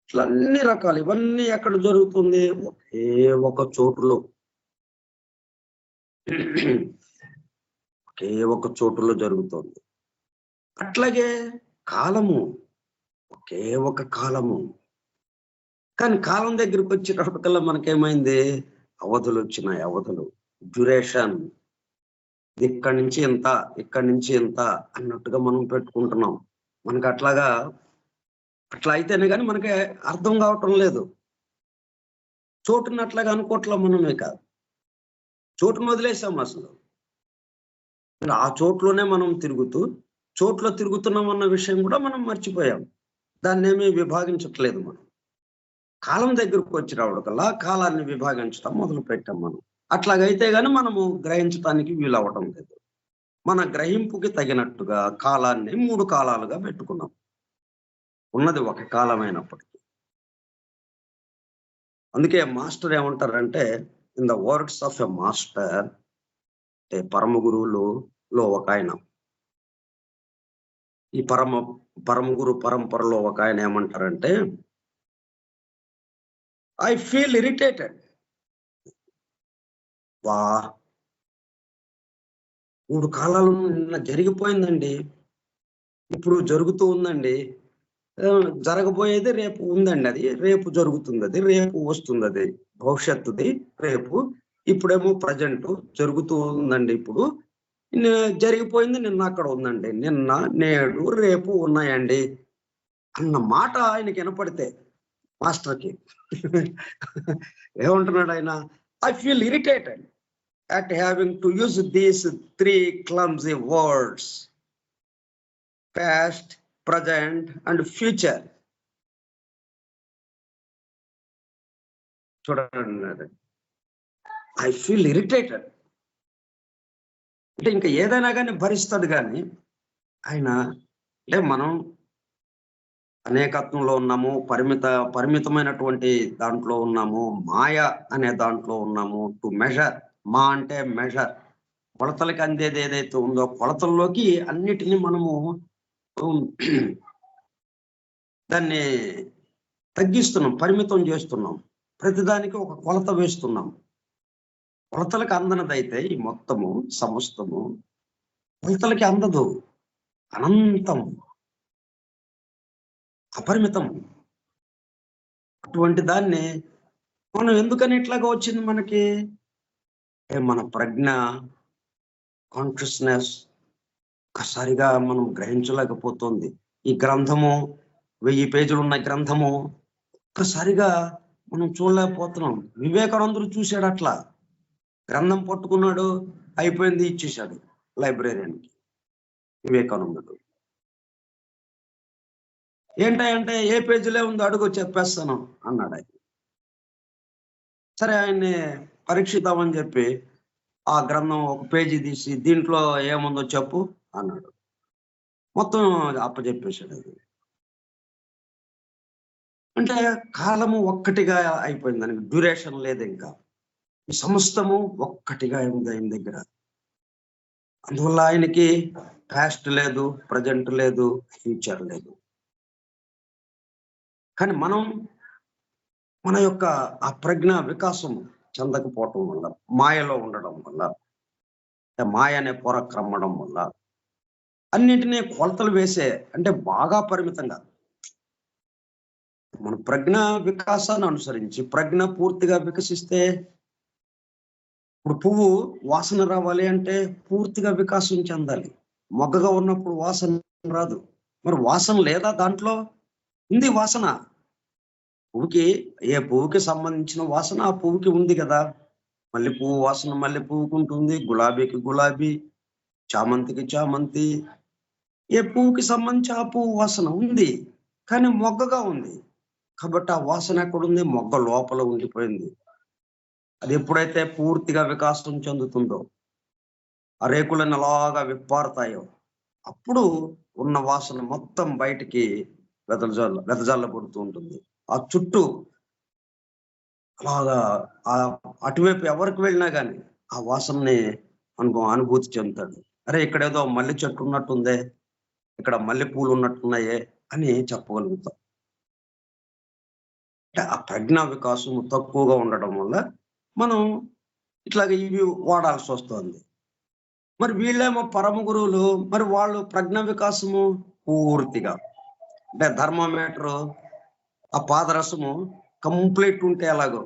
ఇట్లా అన్ని రకాలు ఇవన్నీ ఎక్కడ జరుగుతుంది? ఒకే ఒక చోటులో, ఒకే ఒక చోటులో జరుగుతుంది. అట్లాగే కాలము, ఒకే ఒక కాలము. కానీ కాలం దగ్గరికి వచ్చేటప్పటికల్లా మనకేమైంది? అవధులు వచ్చినాయి, అవధులు, డ్యూరేషన్. ఇక్కడి నుంచి ఎంత, ఇక్కడి నుంచి ఎంత అన్నట్టుగా మనం పెట్టుకుంటున్నాం. మనకి అట్లా అయితేనే కానీ మనకి అర్థం కావటం లేదు. చోటుని అట్లాగా అనుకోవట్లా మనమే కాదు, చోటును వదిలేసాం అసలు. ఆ చోట్లోనే మనం చోట్లో తిరుగుతున్నాం అన్న విషయం కూడా మనం మర్చిపోయాం. దాన్ని ఏమీ విభాగించట్లేదు మనం. కాలం దగ్గరకు వచ్చి రావడకల్లా కాలాన్ని విభాగించడం మొదలు పెట్టాం మనం. అట్లాగైతే గాని మనము గ్రహించడానికి వీలవటం లేదు. మన గ్రహింపుకి తగినట్టుగా కాలాన్ని 3 కాలాలుగా పెట్టుకున్నాం. ఉన్నది ఒక కాలమైనప్పటికీ. అందుకే మాస్టర్ ఏమంటారంటే, in the words of a master, పరమ గురువులో ఒక ఆయన, ఈ పరమ గురు పరంపరలో ఒక ఆయన ఏమంటారంటే, ఐ ఫీల్ ఇరిటేటెడ్. 3 కాలాలు నిన్న జరిగిపోయిందండి, ఇప్పుడు జరుగుతూ ఉందండి, జరగబోయేది రేపు ఉందండి, అది రేపు జరుగుతుంది, అది రేపు వస్తుంది, అది భవిష్యత్తుది రేపు. ఇప్పుడేమో ప్రజెంట్ జరుగుతూ ఉందండి, ఇప్పుడు జరిగిపోయింది నిన్న అక్కడ ఉందండి, నిన్న నేడు రేపు ఉన్నాయండి అన్న మాట ఆయనకి వినపడితే మాస్టర్కి ఏమంటున్నాడు ఆయన? I feel irritated at having to use these 3 clumsy words, past, present and future. చూడండి, ఐ ఫీల్ ఇరిటేటెడ్ అంటే ఇంకా ఏదైనా కానీ భరిస్తాడు. కానీ ఆయన అంటే మనం అనేకత్వంలో ఉన్నాము, పరిమితమైనటువంటి దాంట్లో ఉన్నాము, మాయ అనే దాంట్లో ఉన్నాము. టు మెజర్, మా అంటే మెజర్, కొలతలకి అందేది ఏదైతే ఉందో కొలతల్లోకి అన్నిటినీ మనము దాన్ని తగ్గిస్తున్నాం, పరిమితం చేస్తున్నాం, ప్రతిదానికి ఒక కొలత వేస్తున్నాం. కొలతలకి అందనదైతే ఈ మొత్తము సమస్తము కొలతలకి అందదు, అనంతం, అపరిమితం. అటువంటి దాన్ని మనం ఎందుకని ఇట్లాగా వచ్చింది మనకి? మన ప్రజ్ఞ, కాన్షియస్నెస్ ఒక్కసారిగా మనం గ్రహించలేకపోతుంది. ఈ గ్రంథము 1000 పేజీలు ఉన్న గ్రంథము ఒక్కసారిగా మనం చూడలేకపోతున్నాం. వివేకానందుడు చూశాడు, అట్లా గ్రంథం పట్టుకున్నాడు, అయిపోయింది, ఇచ్చేశాడు లైబ్రరీకి. వివేకానందుడు ఏంటంటే ఏ పేజీలే ఉందో అడుగు చెప్పేస్తాను అన్నాడు ఆయన. సరే, ఆయన్ని పరీక్షిద్దామని చెప్పి ఆ గ్రంథం ఒక పేజీ తీసి దీంట్లో ఏముందో చెప్పు అన్నాడు. మొత్తం అప్పచెప్పేశాడు అది. అంటే కాలము ఒక్కటిగా అయిపోయింది, దానికి డ్యూరేషన్ లేదు ఇంకా. ఈ సమస్తము ఒక్కటిగా ఉంది ఆయన దగ్గర. అందువల్ల ఆయనకి పాస్ట్ లేదు, ప్రజెంట్ లేదు, ఫ్యూచర్ లేదు. కానీ మనం మన యొక్క ఆ ప్రజ్ఞ వికాసం చెందకపోవటం వల్ల, మాయలో ఉండడం వల్ల, మాయ అనే పొర క్రమ్మడం వల్ల అన్నింటినీ కొలతలు వేసే, అంటే బాగా పరిమితంగా మన ప్రజ్ఞ వికాసాన్ని అనుసరించి ప్రజ్ఞ పూర్తిగా వికసిస్తే, ఇప్పుడు పువ్వు వాసన రావాలి అంటే పూర్తిగా వికాసం చెందాలి. మొగ్గగా ఉన్నప్పుడు వాసన రాదు. మరి వాసన లేదా దాంట్లో? ఉంది వాసన. పువ్వుకి, ఏ పువ్వుకి సంబంధించిన వాసన ఆ పువ్వుకి ఉంది కదా. మల్లె పువ్వు వాసన మల్లె పువ్వుకి ఉంటుంది, గులాబీకి గులాబీ, చామంతికి చామంతి. ఏ పువ్వుకి సంబంధించి ఆ పువ్వు వాసన ఉంది, కానీ మొగ్గగా ఉంది కాబట్టి ఆ వాసన ఎక్కడుంది? మొగ్గ లోపల ఉండిపోయింది. అది ఎప్పుడైతే పూర్తిగా వికాసం చెందుతుందో, ఆ రేకులను అలాగా విప్పారుతాయో, అప్పుడు ఉన్న వాసన మొత్తం బయటికి వెదజల్లబడుతూ ఉంటుంది. ఆ చుట్టూ అలాగా అటువైపు ఎవరికి వెళ్ళినా కానీ ఆ వాసనని అనుభూతి చెందుతాడు. అరే, ఇక్కడేదో మల్లె చెట్టు ఉన్నట్టుందే, ఇక్కడ మల్లె పూలు ఉన్నట్టున్నాయే అని చెప్పగలుగుతాం. అంటే ఆ ప్రజ్ఞా వికాసం తక్కువగా ఉండడం వల్ల మనం ఇట్లాగ ఇవి వాడాల్సి వస్తుంది. మరి వీళ్ళేమో పరమ గురువులు, మరి వాళ్ళు ప్రజ్ఞా వికాసము పూర్తిగా, అంటే థర్మామీటరు ఆ పాదరసము కంప్లీట్ ఉంటే ఎలాగో,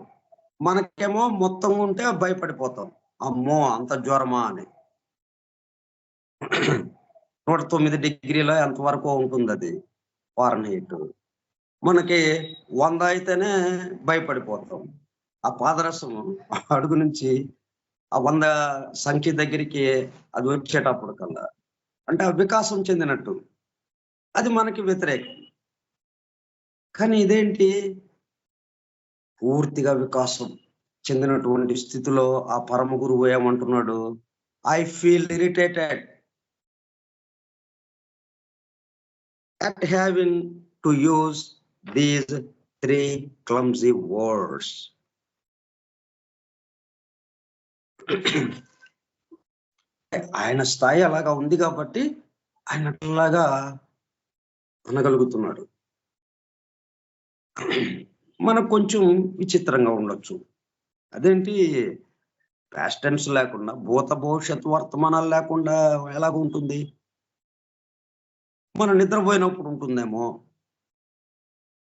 మనకేమో మొత్తం ఉంటే భయపడిపోతాం. అమ్మో అంత జ్వరమా అని. 109 డిగ్రీల ఎంతవరకు ఉంటుంది అది ఫారెన్హీట్. మనకి 100 అయితేనే భయపడిపోతాం. ఆ పాదరసము అడుగు నుంచి ఆ 100 సంఖ్య దగ్గరికి అది వచ్చేటప్పుడు కల్లా, అంటే ఆ వికాసం చెందినట్టు, అది మనకి వ్యతిరేకం. కానీ ఇదేంటి? పూర్తిగా వికాసం చెందినటువంటి స్థితిలో ఆ పరమ గురువు ఏమంటున్నాడు? I feel irritated at having to use these 3 clumsy words. ఆయన స్థాయి అలాగా ఉంది కాబట్టి ఆయన అట్లాగా అనగలుగుతున్నాడు. మనకు కొంచెం విచిత్రంగా ఉండొచ్చు. అదేంటి పాస్ట్ టెన్స్ లేకుండా, భూత భవిష్యత్ వర్తమానాలు లేకుండా ఎలాగ ఉంటుంది? మనం నిద్రపోయినప్పుడు ఉంటుందేమో,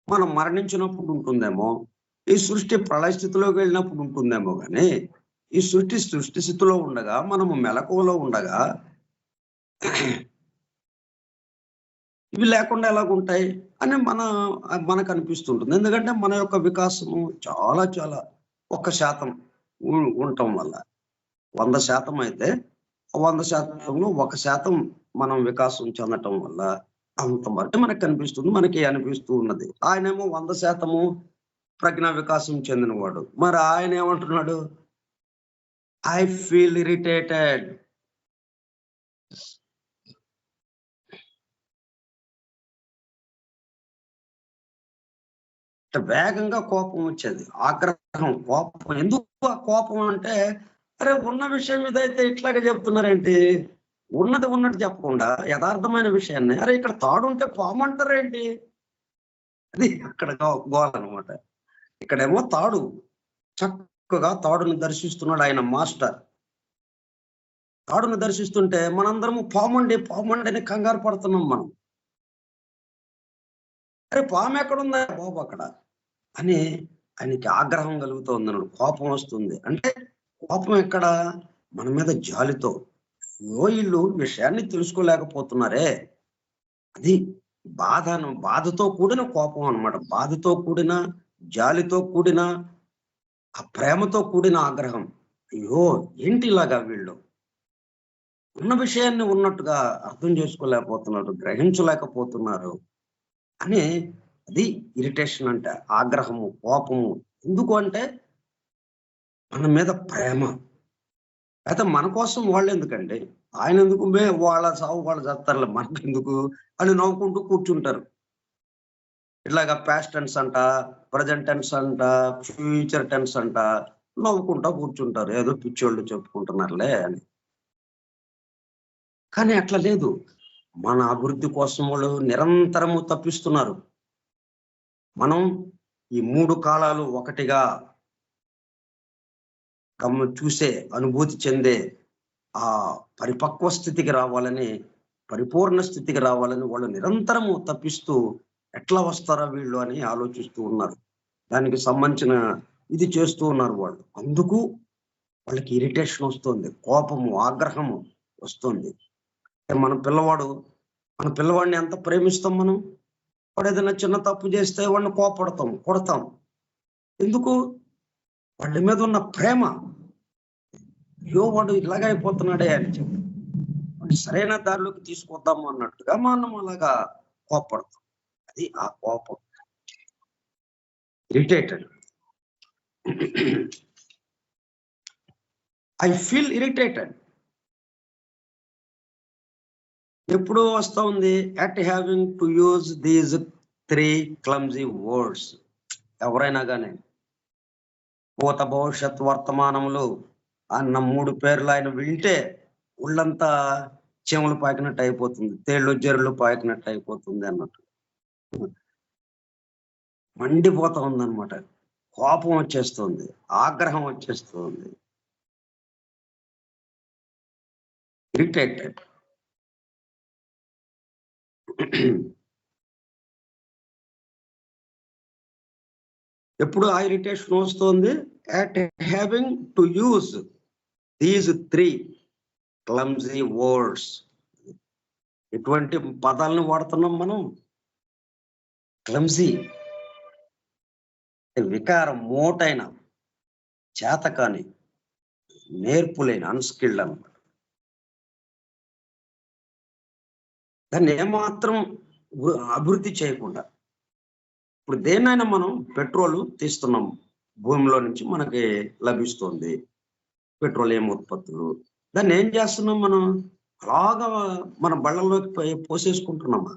మనం మరణించినప్పుడు ఉంటుందేమో, ఈ సృష్టి ప్రళయ స్థితిలోకి వెళ్ళినప్పుడు ఉంటుందేమో. కానీ ఈ సృష్టి స్థితిలో ఉండగా, మనము మెలకువలో ఉండగా ఇవి లేకుండా ఎలాగుంటాయి అని మనకు అనిపిస్తుంటుంది. ఎందుకంటే మన యొక్క వికాసము చాలా చాలా 1% ఉండటం వల్ల, 100% అయితే 100%లో 1% మనం వికాసం చెందటం వల్ల అంతవరకు మనకు కనిపిస్తుంది, మనకి అనిపిస్తూ ఉన్నది. ఆయనేమో 100% ప్రజ్ఞా వికాసం చెందినవాడు. మరి ఆయన ఏమంటున్నాడు? I feel irritated. వేగంగా కోపం వచ్చేది, ఆగ్రహం, కోపం. ఎందుకు ఆ కోపం అంటే, అరే ఉన్న విషయం ఇదైతే ఇట్లాగే చెప్తున్నారేంటి? ఉన్నది ఉన్నట్టు చెప్పకుండా యథార్థమైన విషయాన్ని, అరే ఇక్కడ తాడు ఉంటే పాము అంటారేంటి? అది అక్కడ గోల అనమాట. ఇక్కడేమో తాడు, చక్కగా తాడుని దర్శిస్తున్నాడు ఆయన మాస్టర్. తాడుని దర్శిస్తుంటే మనందరము పామండి పామండి అని కంగారు పడుతున్నాం మనం. అరే పాము ఎక్కడుందా బాబు అక్కడ అని ఆయనకి ఆగ్రహం కలుగుతుంది అన్నాడు. కోపం వస్తుంది. అంటే కోపం ఎక్కడ? మన మీద జాలితో, వీళ్ళు విషయాన్ని తెలుసుకోలేకపోతున్నారే, అది బాధతో కూడిన కోపం అన్నమాట. బాధతో కూడిన, జాలితో కూడిన, ఆ ప్రేమతో కూడిన ఆగ్రహం. అయ్యో ఏంటి ఇలాగా వీళ్ళు ఉన్న విషయాన్ని ఉన్నట్టుగా అర్థం చేసుకోలేకపోతున్నారు, గ్రహించలేకపోతున్నారు అని. అది ఇరిటేషన్ అంటే, ఆగ్రహము, కోపము. ఎందుకు అంటే మన మీద ప్రేమ, అయితే మన కోసం వాళ్ళు ఎందుకండి, ఆయన ఎందుకు వాళ్ళ సాగు వాళ్ళు చేస్తారులే మనకు ఎందుకు అని నవ్వుకుంటూ కూర్చుంటారు. ఇట్లాగా పాస్ట్ టెన్స్ అంట, ప్రజెంట్ టెన్స్ అంట, ఫ్యూచర్ టెన్స్ అంట నవ్వుకుంటా కూర్చుంటారు. ఏదో పిచ్చోళ్ళు చెప్పుకుంటున్నారులే అని. కానీ అట్లా లేదు. మన అభివృద్ధి కోసం వాళ్ళు నిరంతరము తప్పిస్తున్నారు. మనం ఈ 3 కాలాలు ఒకటిగా చూసే, అనుభూతి చెందే ఆ పరిపక్వ స్థితికి రావాలని, పరిపూర్ణ స్థితికి రావాలని వాళ్ళు నిరంతరము తప్పిస్తూ ఎట్లా వస్తారా వీళ్ళు అని ఆలోచిస్తూ ఉన్నారు. దానికి సంబంధించిన ఇది చేస్తూ ఉన్నారు వాళ్ళు. అందుకు వాళ్ళకి ఇరిటేషన్ వస్తుంది, కోపము, ఆగ్రహము వస్తుంది. మన పిల్లవాడిని ఎంత ప్రేమిస్తాం మనం. వాడు ఏదైనా చిన్న తప్పు చేస్తే వాడిని కోపడతాం, కొడతాం. ఎందుకు? వాళ్ళ మీద ఉన్న ప్రేమ. అయ్యో వాడు ఇలాగ అయిపోతున్నాడే అని చెప్పి వాడిని సరైన దారిలోకి తీసుకొద్దాము అన్నట్టుగా మనం అలాగా కోపడతాం. అది ఆ కోపం. ఇరిటేటెడ్. I feel irritated. ఎప్పుడు వస్తా ఉంది? At having to use these 3 clumsy words. ఎవరైనా కానీ భూత, భవిష్యత్, వర్తమానములు అన్న 3 పేర్లు ఆయన వింటే ఒళ్ళంతా చెవులు పాకినట్టు అయిపోతుంది, తేళ్ళు జెర్లు పాకినట్టు అయిపోతుంది అన్నట్టు మండిపోతా ఉందన్నమాట. కోపం వచ్చేస్తుంది, ఆగ్రహం వచ్చేస్తుంది. ఇరిటేటెడ్. ఎప్పుడు ఆ ఇరిటేషన్ వస్తుంది? At having to use these 3 clumsy words. ఎటువంటి పదాలను వాడుతున్నాం మనం? క్లమ్జీ, వికారం, మోటైన, చేతకాని, నేర్పులేని, అన్స్కిల్డ్ అన్నమాట. దాన్ని ఏమాత్రం అభివృద్ధి చేయకుండా. ఇప్పుడు దేన్నైనా మనం పెట్రోల్ తీస్తున్నాం, భూమిలో నుంచి మనకి లభిస్తుంది పెట్రోలియం ఉత్పత్తులు. దాన్ని ఏం చేస్తున్నాం మనం? అలాగా మన బళ్ళల్లోకి పోసేసుకుంటున్నామా?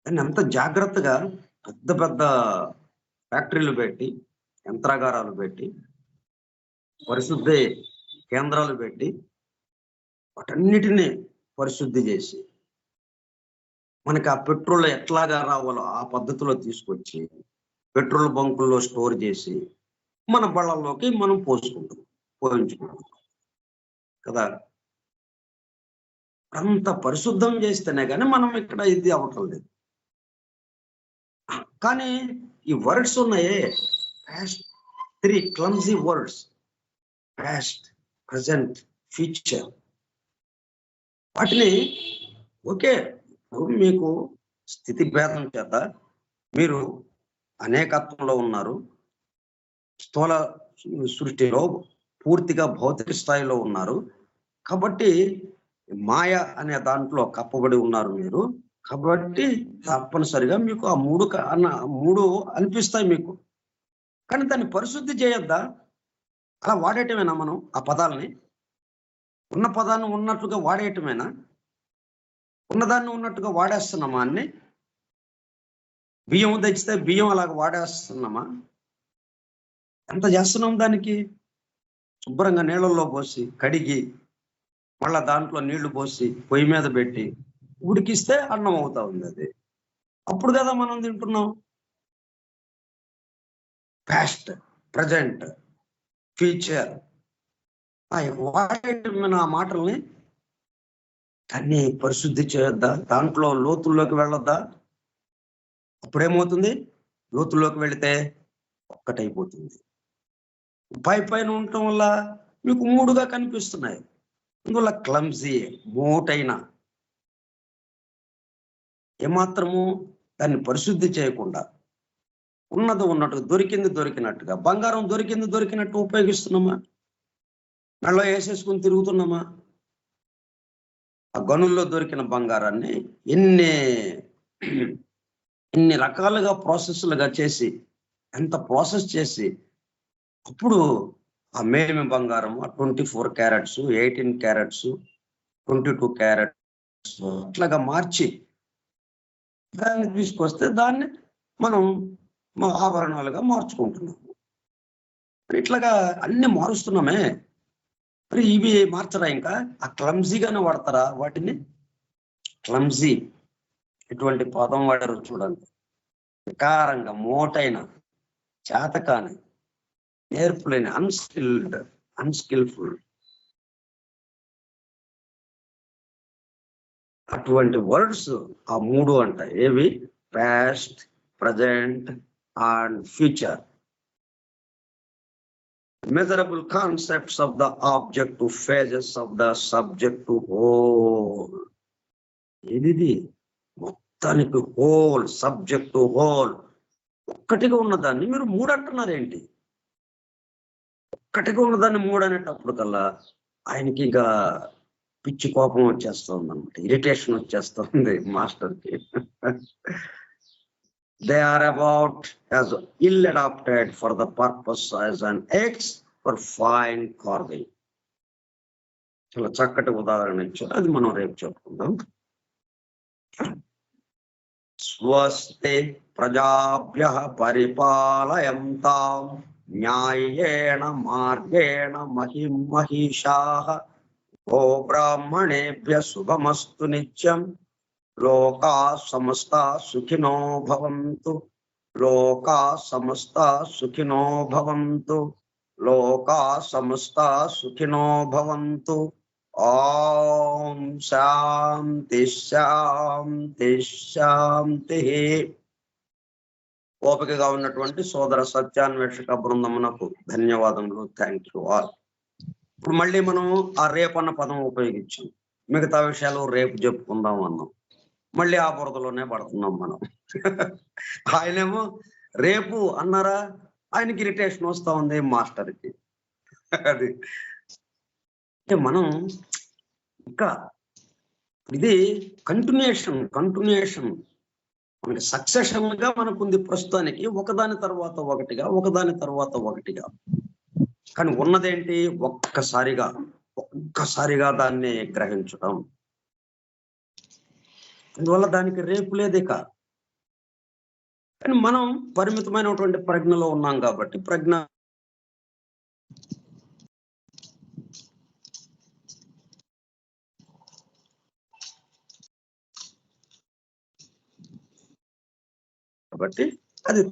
దాన్ని అంత జాగ్రత్తగా పెద్ద పెద్ద ఫ్యాక్టరీలు పెట్టి, యంత్రాగారాలు పెట్టి, పరిశుద్ధి కేంద్రాలు పెట్టి వాటన్నిటినీ పరిశుద్ధి చేసి మనకి ఆ పెట్రోల్ ఎట్లాగా రావాలో ఆ పద్ధతిలో తీసుకొచ్చి పెట్రోల్ బంకుల్లో స్టోర్ చేసి మన బళ్ళల్లోకి మనం పోయించుకుంటాం కదా. అంత పరిశుద్ధం చేస్తేనే కానీ మనం ఇక్కడ ఇది అవటం లేదు. కానీ ఈ వర్డ్స్ ఉన్నాయే, past 3 clumsy words, past, present, future. వాటిని ఓకే, మీకు స్థితి భేదం చేత మీరు అనేకత్వంలో ఉన్నారు, స్థూల సృష్టిలో పూర్తిగా భౌతిక స్థాయిలో ఉన్నారు కాబట్టి మాయ అనే దాంట్లో కప్పబడి ఉన్నారు మీరు. కాబట్టి తప్పనిసరిగా మీకు ఆ 3 అనిపిస్తాయి మీకు. కానీ దాన్ని పరిశుద్ధి చేయొద్దా? అలా వాడేయటమేనా మనం? ఆ పదాలని ఉన్న పదాన్ని ఉన్నట్టుగా వాడేయటమేనా? ఉన్నదాన్ని ఉన్నట్టుగా వాడేస్తున్నామా? అన్ని బియ్యం తెచ్చితే బియ్యం అలాగ వాడేస్తున్నామా? ఎంత చేస్తున్నాం? దానికి శుభ్రంగా నీళ్ళల్లో పోసి కడిగి మళ్ళా దాంట్లో నీళ్లు పోసి పొయ్యి మీద పెట్టి ఉడికిస్తే అన్నం అవుతా ఉంది. అది అప్పుడు కదా మనం తింటున్నాం. పాస్ట్, ప్రజెంట్, ఫ్యూచర్ వాడేటమైన ఆ మాటల్ని దాన్ని పరిశుద్ధి చేయొద్దా? దాంట్లో లోతుల్లోకి వెళ్ళొద్దా? అప్పుడేమవుతుంది? లోతుల్లోకి వెళితే ఒక్కటైపోతుంది. పైన ఉండటం వల్ల మీకు 3గా కనిపిస్తున్నాయి. అందువల్ల క్లమ్జీ, మోటైన, ఏమాత్రము దాన్ని పరిశుద్ధి చేయకుండా ఉన్నది ఉన్నట్టు, దొరికింది దొరికినట్టుగా, బంగారం దొరికింది దొరికినట్టు ఉపయోగిస్తున్నామా? మెడలో వేసేసుకుని తిరుగుతున్నామా? ఆ గనుల్లో దొరికిన బంగారాన్ని ఎన్ని రకాలుగా ప్రాసెస్లుగా చేసి, ఎంత ప్రాసెస్ చేసి అప్పుడు ఆ మేమి బంగారం 24 క్యారెట్స్, 18 క్యారెట్స్, 22 క్యారెట్స్ అట్లాగా మార్చి దాన్ని తీసుకొస్తే దాన్ని మనం ఆభరణాలుగా మార్చుకుంటున్నాం. ఇట్లాగా అన్ని మారుస్తున్నామే. మరి ఇవి మార్చరా? ఇంకా ఆ క్లమ్జీగానే వాడతారా వాటిని? క్లమ్జీ ఇటువంటి పదం వాడారు చూడండి. వికారంగా, మోటైన, చేతకాని, నేర్పులేని, అన్స్కిల్ఫుల్ అటువంటి వర్డ్స్ ఆ మూడు అంటాయి. ఏవి? Past, present and future. Measurable concepts of the objective phases of the subjective whole. ఇది మొత్తానికి హోల్, సబ్జెక్టివ్ హోల్. ఒక్కటిగా ఉన్నదాన్ని మీరు మూడు అంటున్నారేంటి? ఒక్కటిగా ఉన్నదాన్ని మూడు అనేటప్పుడు కల్లా ఆయనకి ఇక పిచ్చి కోపం వచ్చేస్తుంది అన్నమాట, ఇరిటేషన్ వచ్చేస్తుంది మాస్టర్కి. They are about as ill adapted for the purpose as an X for fine carving. చాలా చక్కటి ఉదాహరణ ఇచ్చారు, అది మనం రేపు చెప్పుకుందాం. స్వస్తి ప్రజాభ్యః పరిపాలయంతాం న్యాయేణ మార్గేణ మహిం మహిషాః గోబ్రాహ్మణేభ్యః శుభమస్తు నిత్యం. లోకా సమస్తా సుఖినో భవంతు. లోకా సమస్తా సుఖినో భవంతు. లోకా సమస్తా సుఖినో భవంతు. ఓం శాంతి శాంతి శాంతి. ఓపికగా ఉన్నటువంటి సోదర సత్యాన్వేషక బృందమునకు ధన్యవాదములు. Thank you all. ఇప్పుడు మళ్ళీ మనం ఆ రేపు అన్న పదం ఉపయోగించాం. మిగతా విషయాలు రేపు చెప్పుకుందాం అన్నాం. మళ్ళీ ఆ బురదలోనే పడుతున్నాం మనం. ఆయనేమో రేపు అన్నారా, ఆయనకి ఇరిటేషన్ వస్తా ఉంది మాస్టర్కి. అది మనం ఇంకా ఇది కంటిన్యూషన్ మనకి సక్సెషన్ గా మనకుంది ప్రస్తుతానికి, ఒకదాని తర్వాత ఒకటిగా. కానీ ఉన్నదేంటి? ఒక్కసారిగా దాన్ని గ్రహించడం. అందువల్ల దానికి రేపు లేదు ఇక. కానీ మనం పరిమితమైనటువంటి ప్రజ్ఞలో ఉన్నాం కాబట్టి ప్రజ్ఞ కాబట్టి అది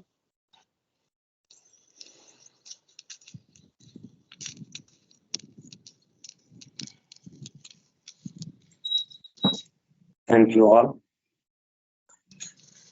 థ్యాంక్ యూ ఆల్.